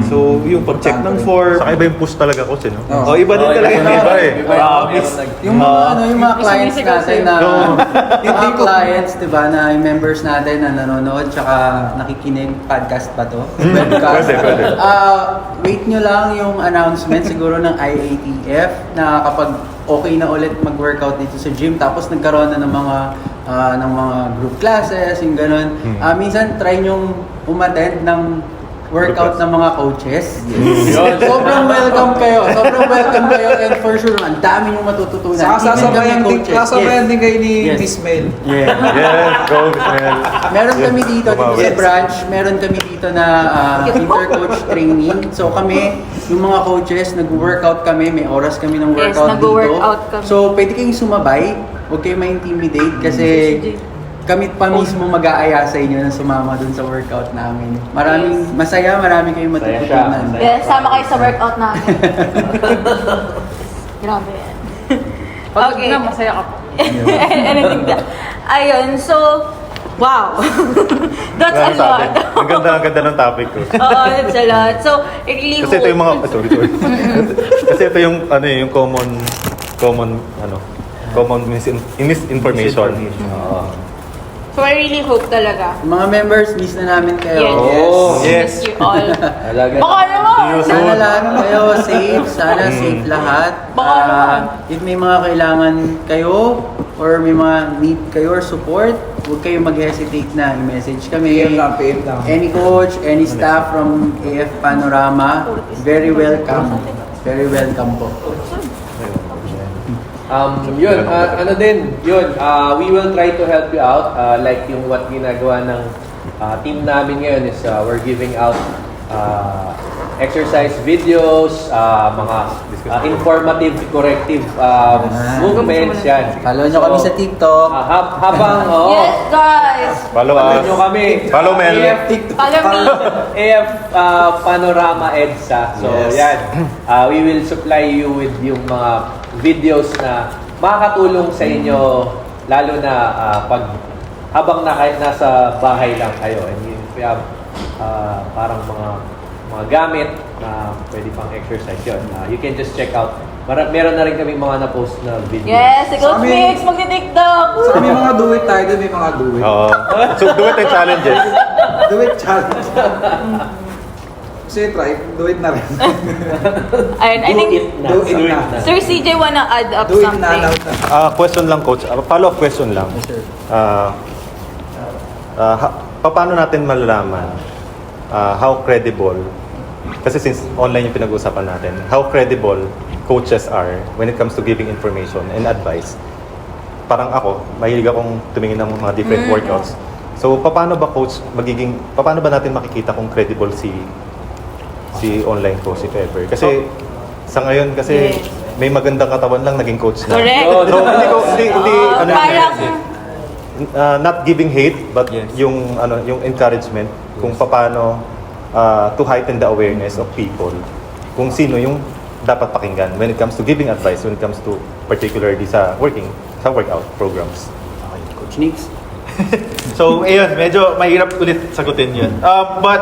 Speaker 2: So, yung pag-check ng form,
Speaker 5: Saka iba yung push talaga coach, no?
Speaker 2: oh, iba din talaga yung
Speaker 5: iba eh.
Speaker 3: Yung mga yung mga clients natin na yung mga clients, 'di ba, na yung members natin na nanonood tsaka nakikinig, podcast ba to? Webcast.
Speaker 5: Pwede.
Speaker 3: Wait nyo lang yung announcement siguro ng IATF na kapag okay na ulit mag-workout dito sa gym tapos nagkaroon na ng mga group classes, yung ganun. Minsan try nyong umattend ng workout ng mga coaches. Sobrang welcome kayo. And for sure, ang dami yung matututunan.
Speaker 6: Saka
Speaker 3: Even
Speaker 6: sasabayan din kayo ni
Speaker 3: Yes.
Speaker 6: Miss Mel.
Speaker 3: Yeah.
Speaker 5: Yes, go, man.
Speaker 3: Meron kami dito
Speaker 5: Yes.
Speaker 3: sa branch, meron kami dito na inter-coach training. So kami, yung mga coaches, nag-workout kami, may oras kami ng
Speaker 1: Yes,
Speaker 3: workout
Speaker 1: nag-workout
Speaker 3: dito.
Speaker 1: kami.
Speaker 3: So pwede kayong sumabay, huwag kayong ma-intimidate kasi kami pa mismo mag-aaya sa inyo na sumama dun sa workout namin. Marami kayong matututunan.
Speaker 1: Yes, sama kayo sa workout namin. Grabe yan.
Speaker 7: Pag
Speaker 1: Okay.
Speaker 7: na, masaya ka po.
Speaker 1: Anything that. Ayun, so, wow. That's a lot.
Speaker 5: Ang ganda ng topic ko.
Speaker 1: Oo, that's a lot. So, I really
Speaker 5: Kasi ito yung mga,
Speaker 1: hope-
Speaker 5: sorry. Kasi ito yung, yung common misinformation.
Speaker 1: So, I really hope talaga.
Speaker 3: Mga members, miss na namin kayo.
Speaker 1: Yes.
Speaker 2: Yes.
Speaker 1: Miss you all.
Speaker 4: Talaga.
Speaker 1: Baka naman.
Speaker 5: See you soon.
Speaker 3: Sana lahat kayo safe, sana safe lahat.
Speaker 1: Baka naman.
Speaker 3: If may mga kailangan kayo or may mga need kayo or support, huwag kayong mag-hesitate na i-message kami.
Speaker 6: PM lang.
Speaker 3: Any coach, any staff from AF Panorama, very welcome. Very welcome po.
Speaker 4: We will try to help you out. Like yung what ginagawa ng team namin ngayon is we're giving out exercise videos, mga informative, corrective movements yan.
Speaker 3: Follow nyo kami sa TikTok.
Speaker 4: Habang,
Speaker 1: Yes, guys.
Speaker 5: Follow us.
Speaker 4: nyo kami.
Speaker 5: Follow Mel.
Speaker 1: Follow me.
Speaker 4: AF Panorama EDSA. So, yan. We will supply you with yung mga videos na makakatulong sa inyo, lalo na habang nasa bahay lang kayo. And we have parang mga gamit na pwede pang exercise yun. You can just check out. Meron na rin kami mga na-post na video.
Speaker 1: Yes, si Coach
Speaker 6: Sa amin-
Speaker 1: Mix, magti-tiktok.
Speaker 6: Saka may mga do it tayo, may mga do it.
Speaker 5: Oo. So, do it and challenges.
Speaker 6: Do it challenge. Kasi try, do it na rin.
Speaker 1: Ayun, I think
Speaker 6: Do it na.
Speaker 1: Sir CJ wanna add up
Speaker 6: Do it
Speaker 1: something.
Speaker 6: na now.
Speaker 5: Question lang, coach. Follow-up question lang. Paano natin malalaman how credible, kasi since online yung pinag-uusapan natin, how credible coaches are when it comes to giving information and advice? Parang ako, mahilig akong tumingin ng mga different workouts. So, paano ba natin makikita kung credible si online coach, if ever? Kasi sa ngayon, kasi
Speaker 1: Yes.
Speaker 5: may magandang katawan lang naging coach na.
Speaker 1: Correct.
Speaker 5: So, hindi
Speaker 1: Parang,
Speaker 5: not giving hate, but
Speaker 2: Yes.
Speaker 5: yung encouragement kung paano to heighten the awareness of people, kung sino yung dapat pakinggan when it comes to giving advice, when it comes to particularly sa workout programs.
Speaker 3: Coach Nix.
Speaker 2: So, ayun, medyo mahirap ulit sagutin yun. But,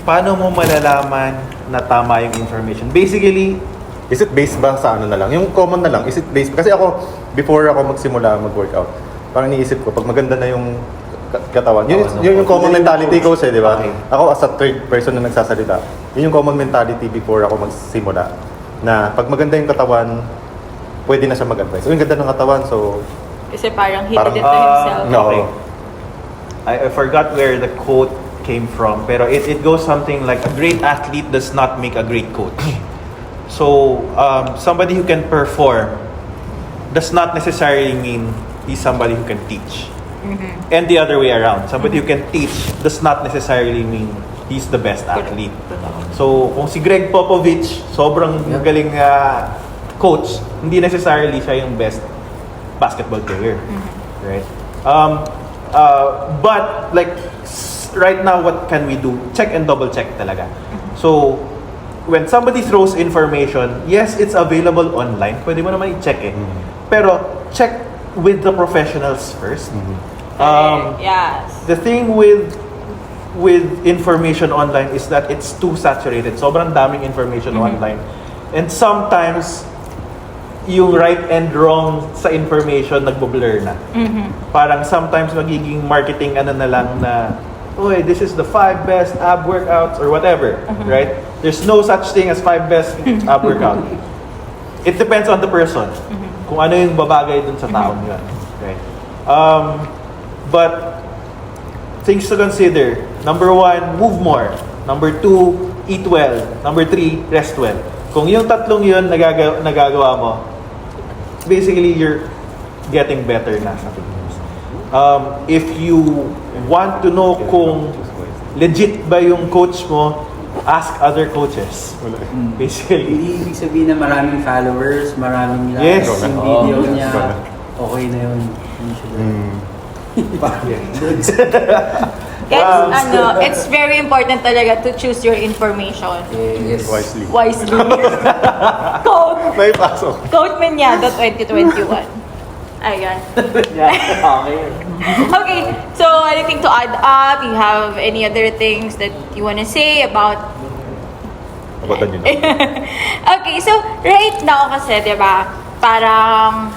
Speaker 2: paano mo malalaman na tama yung information? Basically,
Speaker 5: Is it based ba sa ano na lang? Yung common na lang, is it based? Kasi ako, before ako magsimula mag-workout, parang niisip ko, pag maganda na yung katawan, yun yung common mentality ko di ba?
Speaker 2: Okay.
Speaker 5: Ako as a third person na nagsasalita, yun yung common mentality before ako magsimula. Na pag maganda yung katawan, pwede na siya mag-advise. Yung ganda ng katawan, so
Speaker 1: kasi parang he
Speaker 5: Parang-
Speaker 1: did it to himself.
Speaker 5: no.
Speaker 2: Okay. I forgot where the quote came from, pero it goes something like, a great athlete does not make a great coach. So, somebody who can perform does not necessarily mean he's somebody who can teach. And the other way around. Somebody who can teach does not necessarily mean he's the best athlete. So, kung si Greg Popovich, sobrang galing coach, hindi necessarily siya yung best basketball player. Right? But, like, right now, what can we do? Check and double check talaga. So, when somebody throws information, yes, it's available online. Pwede mo naman i-check eh. Pero, check with the professionals first.
Speaker 1: Yes.
Speaker 2: The thing with with information online is that it's too saturated. Sobrang daming information online. And sometimes, yung right and wrong sa information nagbo-blur na. Parang sometimes magiging marketing na lang na, "Oy, this is the 5 best ab workouts," or whatever, right? There's no such thing as 5 best ab workout. It depends on the person. Kung ano yung babagay dun sa taong yun. Right? But things to consider. Number 1, move more. Number 2, eat well. Number 3, rest well. Kung yung tatlong yun nagagawa mo, basically you're getting better na sa fitness. If you want to know kung legit ba yung coach mo, ask other coaches. Basically.
Speaker 3: Ibig sabihin na maraming followers, maraming
Speaker 2: Yes.
Speaker 3: likes, yung video niya, okay na yun.
Speaker 1: Guys, it's very important talaga to choose your information
Speaker 3: Yes.
Speaker 5: Wisely.
Speaker 1: wisely. Quote,
Speaker 5: May pasok.
Speaker 1: quote Menyado 2021. Ayan. Okay, so anything to add up? You have any other things that you want to say about
Speaker 5: About the new.
Speaker 1: okay, so right now kasi, di ba, parang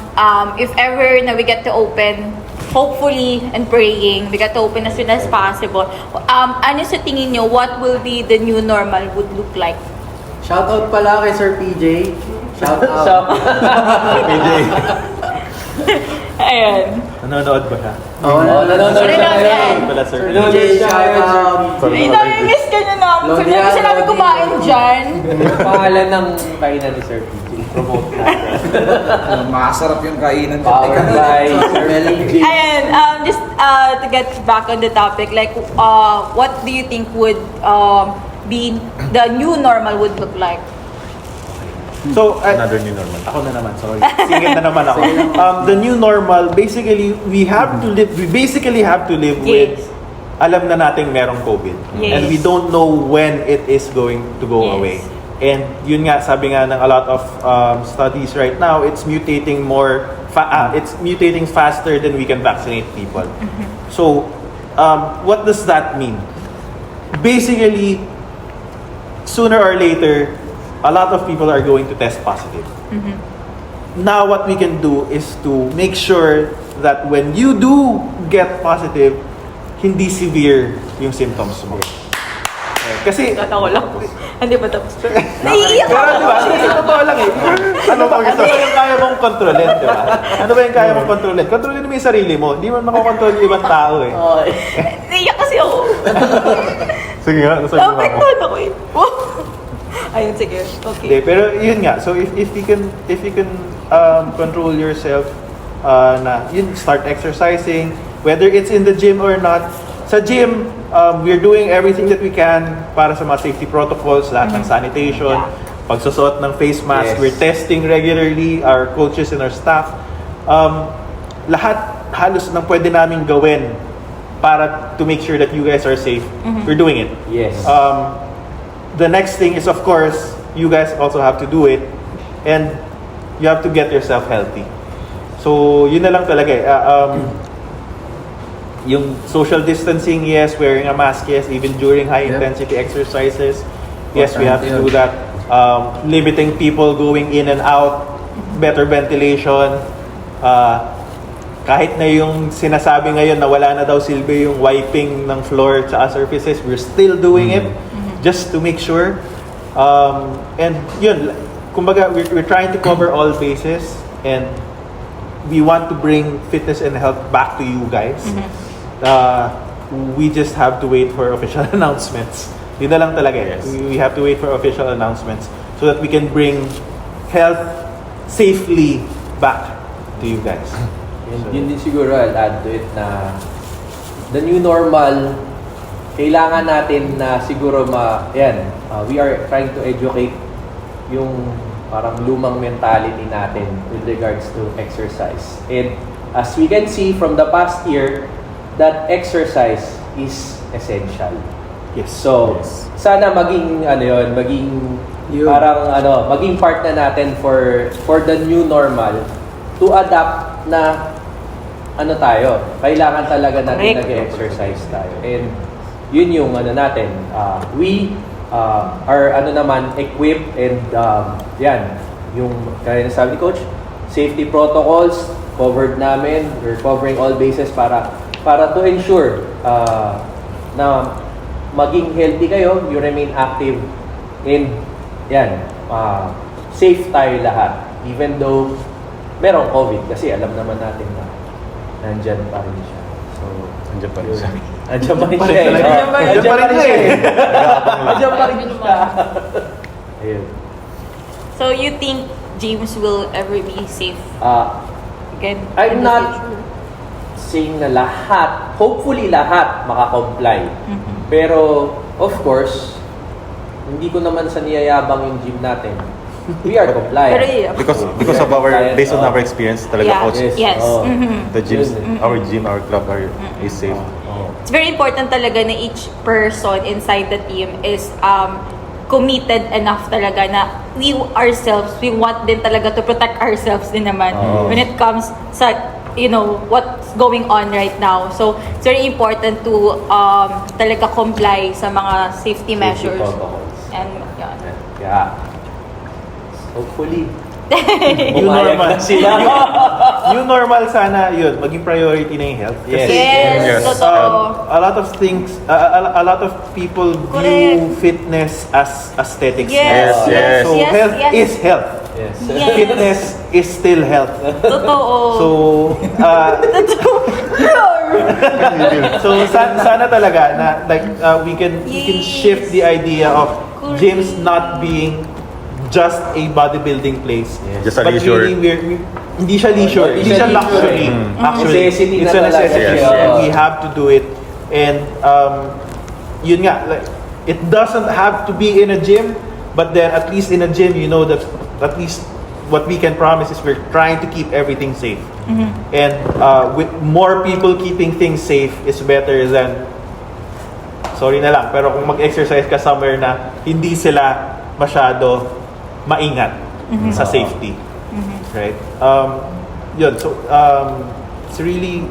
Speaker 1: if ever na we get to open, hopefully and praying, we get to open as soon as possible. Ano sa tingin nyo, what will be the new normal would look like?
Speaker 3: Shout out pala kay Sir PJ. Shout out.
Speaker 1: Ayan.
Speaker 2: Nanonood ba siya?
Speaker 3: Nanonood
Speaker 1: siya.
Speaker 2: Wala, sir.
Speaker 3: PJ, shout out.
Speaker 1: Ay, nami-miss ka nyo namin. Sir,
Speaker 3: Lodiano,
Speaker 1: kasi namin kumain dyan.
Speaker 4: Pangalan ng kainan ni Sir PJ. Promote natin.
Speaker 6: Masarap yung kainan.
Speaker 4: Powered by Sir PJ.
Speaker 1: Ayan, just to get back on the topic, like, what do you think would be the new normal would look like?
Speaker 2: So,
Speaker 5: Another new normal.
Speaker 2: ako na naman, sorry. Singit na naman ako. The new normal, basically, we basically have to live with,
Speaker 1: Yes.
Speaker 2: alam na nating merong COVID.
Speaker 1: Yes.
Speaker 2: And we don't know when it is going to go
Speaker 1: Yes.
Speaker 2: away. And yun nga, sabi nga ng a lot of studies right now, it's mutating it's mutating faster than we can vaccinate people. So, what does that mean? Basically, sooner or later, a lot of people are going to test positive. Now, what we can do is to make sure that when you do get positive, hindi severe yung symptoms mo. Kasi,
Speaker 1: Tatawa lang. Hindi pa tapos. Naiiyak
Speaker 2: pero
Speaker 1: ako.
Speaker 2: di ba, kasi totoo lang eh. Ano ba yung kaya mong kontrolin, di ba? Ano ba yung kaya mong kontrolin? Kontrolin mo yung sarili mo. Hindi mo makokontrol yung ibang tao eh.
Speaker 1: Naiiyak kasi ako.
Speaker 5: Sige nga, nasabi mo ako.
Speaker 1: Napektuhan ako eh. Ayun, sige. Okay.
Speaker 2: Hindi, pero yun nga. So if you can control yourself na yun, start exercising, whether it's in the gym or not. Sa gym, we're doing everything that we can para sa mga safety protocols, lahat ng sanitation, pagsusuot ng face mask,
Speaker 4: Yes.
Speaker 2: we're testing regularly, our coaches and our staff. Lahat halos ng pwede namin gawin para to make sure that you guys are safe. We're doing it.
Speaker 4: Yes.
Speaker 2: The next thing is, of course, you guys also have to do it, and you have to get yourself healthy. So, yun na lang talaga eh. Yung social distancing, yes. Wearing a mask, yes. Even during high-intensity exercises, yes, we have to do that. Limiting people going in and out, better ventilation. Kahit na yung sinasabi ngayon na wala na daw silbi yung wiping ng floor at surfaces, we're still doing it just to make sure. And yun, kumbaga, we're trying to cover all bases, and we want to bring fitness and health back to you guys. We just have to wait for official announcements. Yun na lang talaga.
Speaker 5: Yes.
Speaker 2: We have to wait for official announcements so that we can bring health safely back to you guys.
Speaker 4: Yun din siguro, I'll add to it na the new normal, kailangan natin na siguro we are trying to educate yung parang lumang mentality natin with regards to exercise. And as we can see from the past year, that exercise is essential.
Speaker 2: Yes.
Speaker 4: So, sana maging maging part na natin for the new normal to adapt na kailangan talaga natin
Speaker 1: Correct.
Speaker 4: nag-exercise tayo. And yun yung ano natin. We are ano naman equipped and yan, yung kaya sabi ni Coach, safety protocols covered namin. We're covering all bases para to ensure na maging healthy kayo, you remain active, and yan, safe tayo lahat. Even though merong COVID, kasi alam naman natin na nandyan pa rin siya. So,
Speaker 5: Andiyan pa rin siya.
Speaker 4: Andiyan pa rin siya. Andiyan pa rin siya. Ayun.
Speaker 1: So you think James will ever be safe again?
Speaker 4: I'm
Speaker 1: in the
Speaker 4: not
Speaker 1: future?
Speaker 4: saying na lahat, hopefully lahat makakomply.
Speaker 1: Mm-hmm.
Speaker 4: Pero, of course, hindi ko naman sa niyayabang yung gym natin. We are compliant.
Speaker 1: Pero yeah.
Speaker 5: Because of our, based on our experience, talaga
Speaker 1: Yeah.
Speaker 5: coach,
Speaker 1: Yes.
Speaker 4: Oh.
Speaker 1: Mhm.
Speaker 5: the gyms, our gym, our club is safe.
Speaker 1: It's very important talaga na each person inside the team is committed enough talaga na we ourselves, we want din talaga to protect ourselves din naman when it comes sa, you know, what's going on right now. So, it's very important to talaga comply sa mga safety measures.
Speaker 4: protocols.
Speaker 1: And, yan.
Speaker 4: Yeah. Hopefully.
Speaker 2: New
Speaker 4: Umayag
Speaker 2: normal.
Speaker 4: na sila.
Speaker 2: New normal sana yun, maging priority na yung health.
Speaker 4: Yes.
Speaker 1: Yes,
Speaker 5: Yes.
Speaker 1: totoo.
Speaker 2: A lot of things, a lot of people view
Speaker 1: Correct.
Speaker 2: fitness as aesthetics.
Speaker 1: Yes,
Speaker 5: yes.
Speaker 2: So
Speaker 1: yes,
Speaker 2: health
Speaker 1: yes.
Speaker 2: is health.
Speaker 4: Yes.
Speaker 1: Yes.
Speaker 2: Fitness is still health.
Speaker 1: Totoo.
Speaker 2: So, sana talaga na like we can
Speaker 1: Yes.
Speaker 2: shift the idea of
Speaker 1: Correct.
Speaker 2: gyms not being just a bodybuilding place.
Speaker 5: Just a
Speaker 2: But
Speaker 5: leisure.
Speaker 2: really, hindi siya leisure.
Speaker 4: Hindi
Speaker 2: Hindi
Speaker 4: siya
Speaker 2: siya luxury.
Speaker 4: leisure.
Speaker 2: Actually,
Speaker 4: Necessity
Speaker 2: it's
Speaker 4: na
Speaker 2: a
Speaker 4: talaga
Speaker 2: necessity.
Speaker 5: siya.
Speaker 2: And we have to do it. And yun nga, like, it doesn't have to be in a gym, but then at least in a gym, you know that at least what we can promise is we're trying to keep everything safe. And with more people keeping things safe is better than, sorry na lang, pero kung mag-exercise ka somewhere na hindi sila masyado maingat sa safety. Right? Yun, so it's really,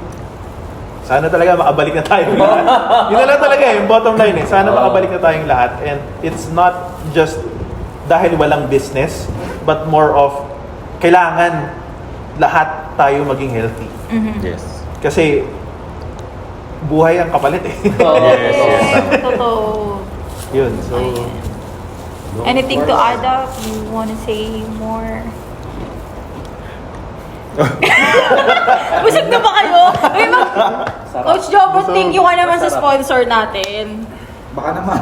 Speaker 2: sana talaga makabalik na tayong lahat. Yun na lang talaga yung bottom line eh. Sana makabalik na tayong lahat. And it's not just dahil walang business, but more of kailangan lahat tayo maging healthy.
Speaker 5: Yes.
Speaker 2: Kasi buhay ang kapalit eh.
Speaker 5: Yes, yes.
Speaker 1: Totoo.
Speaker 2: Yun, so
Speaker 1: Anything to add up? You want to say more? Busog na ba kayo? Uy, Coach Jobo, thank you ka naman sa sponsor natin.
Speaker 6: Baka naman.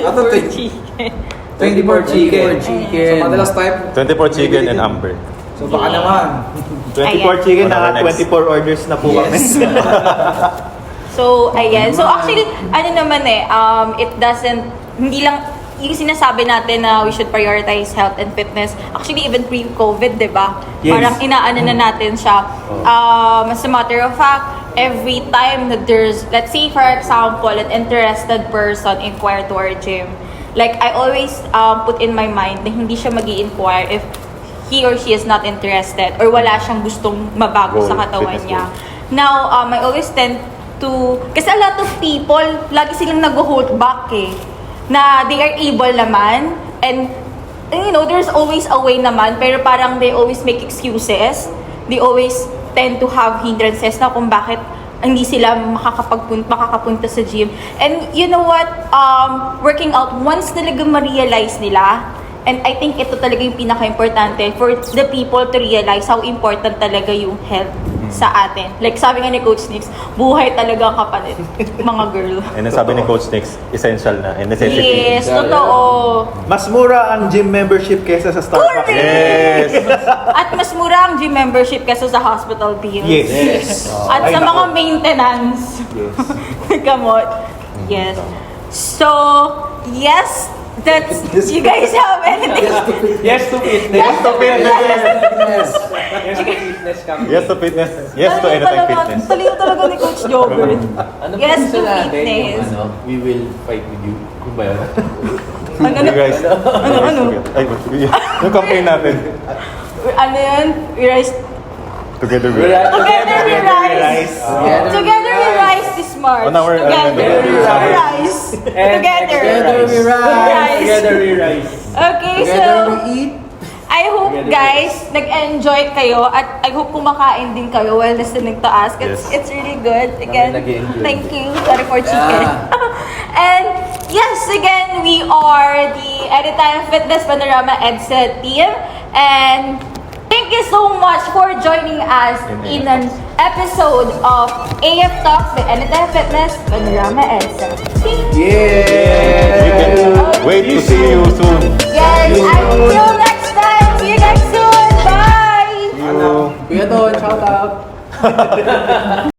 Speaker 1: Ato
Speaker 6: Chicken.
Speaker 3: 24 chicken.
Speaker 6: So, madalas tayo.
Speaker 5: 24 chicken and amber.
Speaker 6: So, baka naman.
Speaker 2: 24 chicken na
Speaker 5: Whatever next.
Speaker 2: 24 orders na po kami.
Speaker 1: So, ayan. So, actually, ano naman it doesn't, hindi lang, yung sinasabi natin na we should prioritize health and fitness. Actually, even pre-COVID, di ba?
Speaker 2: Yes.
Speaker 1: Parang inaano na natin siya. As a matter of fact, every time that there's, let's say for example, an interested person inquire to our gym, like I always put in my mind na hindi siya mag-i-inquire if he or she is not interested or wala siyang gustong mabago
Speaker 5: Goal,
Speaker 1: sa katawan
Speaker 5: fitness
Speaker 1: niya.
Speaker 5: goal.
Speaker 1: Now, I always tend to, kasi a lot of people, lagi silang nag-hold back eh, na they are able naman, and you know, there's always a way naman, pero parang they always make excuses. They always tend to have hindrances na kung bakit hindi sila makakapunta sa gym. And you know what, working out, once talaga ma-realize nila, and I think ito talaga yung pinaka-importante for the people to realize how important talaga yung health sa atin. Like sabi nga ni Coach Nix, buhay talaga ang kapalit, mga girl.
Speaker 5: And then sabi ni Coach Nix, essential na and necessity.
Speaker 1: Yes, totoo.
Speaker 2: Mas mura ang gym membership kaysa sa Starbucks.
Speaker 5: Yes!
Speaker 1: At mas mura ang gym membership kaysa sa hospital bills.
Speaker 2: Yes.
Speaker 1: At
Speaker 2: Ay,
Speaker 1: sa mga
Speaker 2: nako.
Speaker 1: maintenance.
Speaker 2: Yes.
Speaker 1: Gamot. Yes. So, yes, that's, you guys have anything?
Speaker 4: Yes to fitness.
Speaker 5: Yes to fitness!
Speaker 4: Yes to fitness kami.
Speaker 5: Yes to fitness! Yes to anything fitness!
Speaker 1: Talino talaga ni Coach Jobert.
Speaker 4: Ano
Speaker 1: Yes
Speaker 4: po
Speaker 1: to
Speaker 4: sa natin
Speaker 1: fitness.
Speaker 4: yung we will fight with you? Yung ba yun?
Speaker 5: You guys,
Speaker 1: Ano?
Speaker 5: Ay, yung campaign natin.
Speaker 1: Ano yun? We rise.
Speaker 5: Together
Speaker 4: We're
Speaker 5: with...
Speaker 1: Together we rise.
Speaker 2: Rise.
Speaker 1: Together we rise this March.
Speaker 5: On our
Speaker 1: Together.
Speaker 5: anniversary.
Speaker 1: Rise.
Speaker 4: And
Speaker 1: Together.
Speaker 3: Together we rise.
Speaker 4: Together we rise.
Speaker 1: Okay,
Speaker 3: Together
Speaker 1: so...
Speaker 3: we eat.
Speaker 1: I hope guys nag-enjoy kayo at I hope kumakain din kayo while listening to us. It's really good. Again,
Speaker 4: nag-enjoy
Speaker 1: thank you. Sorry for chicken.
Speaker 3: Yeah.
Speaker 1: And yes, again, we are the Anytime Fitness Panorama EDSA team. And thank you so much for joining us in an episode of AF Talks with Anytime Fitness Panorama EDSA.
Speaker 3: Yeah!
Speaker 5: Wait to see you soon.
Speaker 1: Yes, until next time. See you guys soon. Bye!
Speaker 3: Kuya Don, shout out!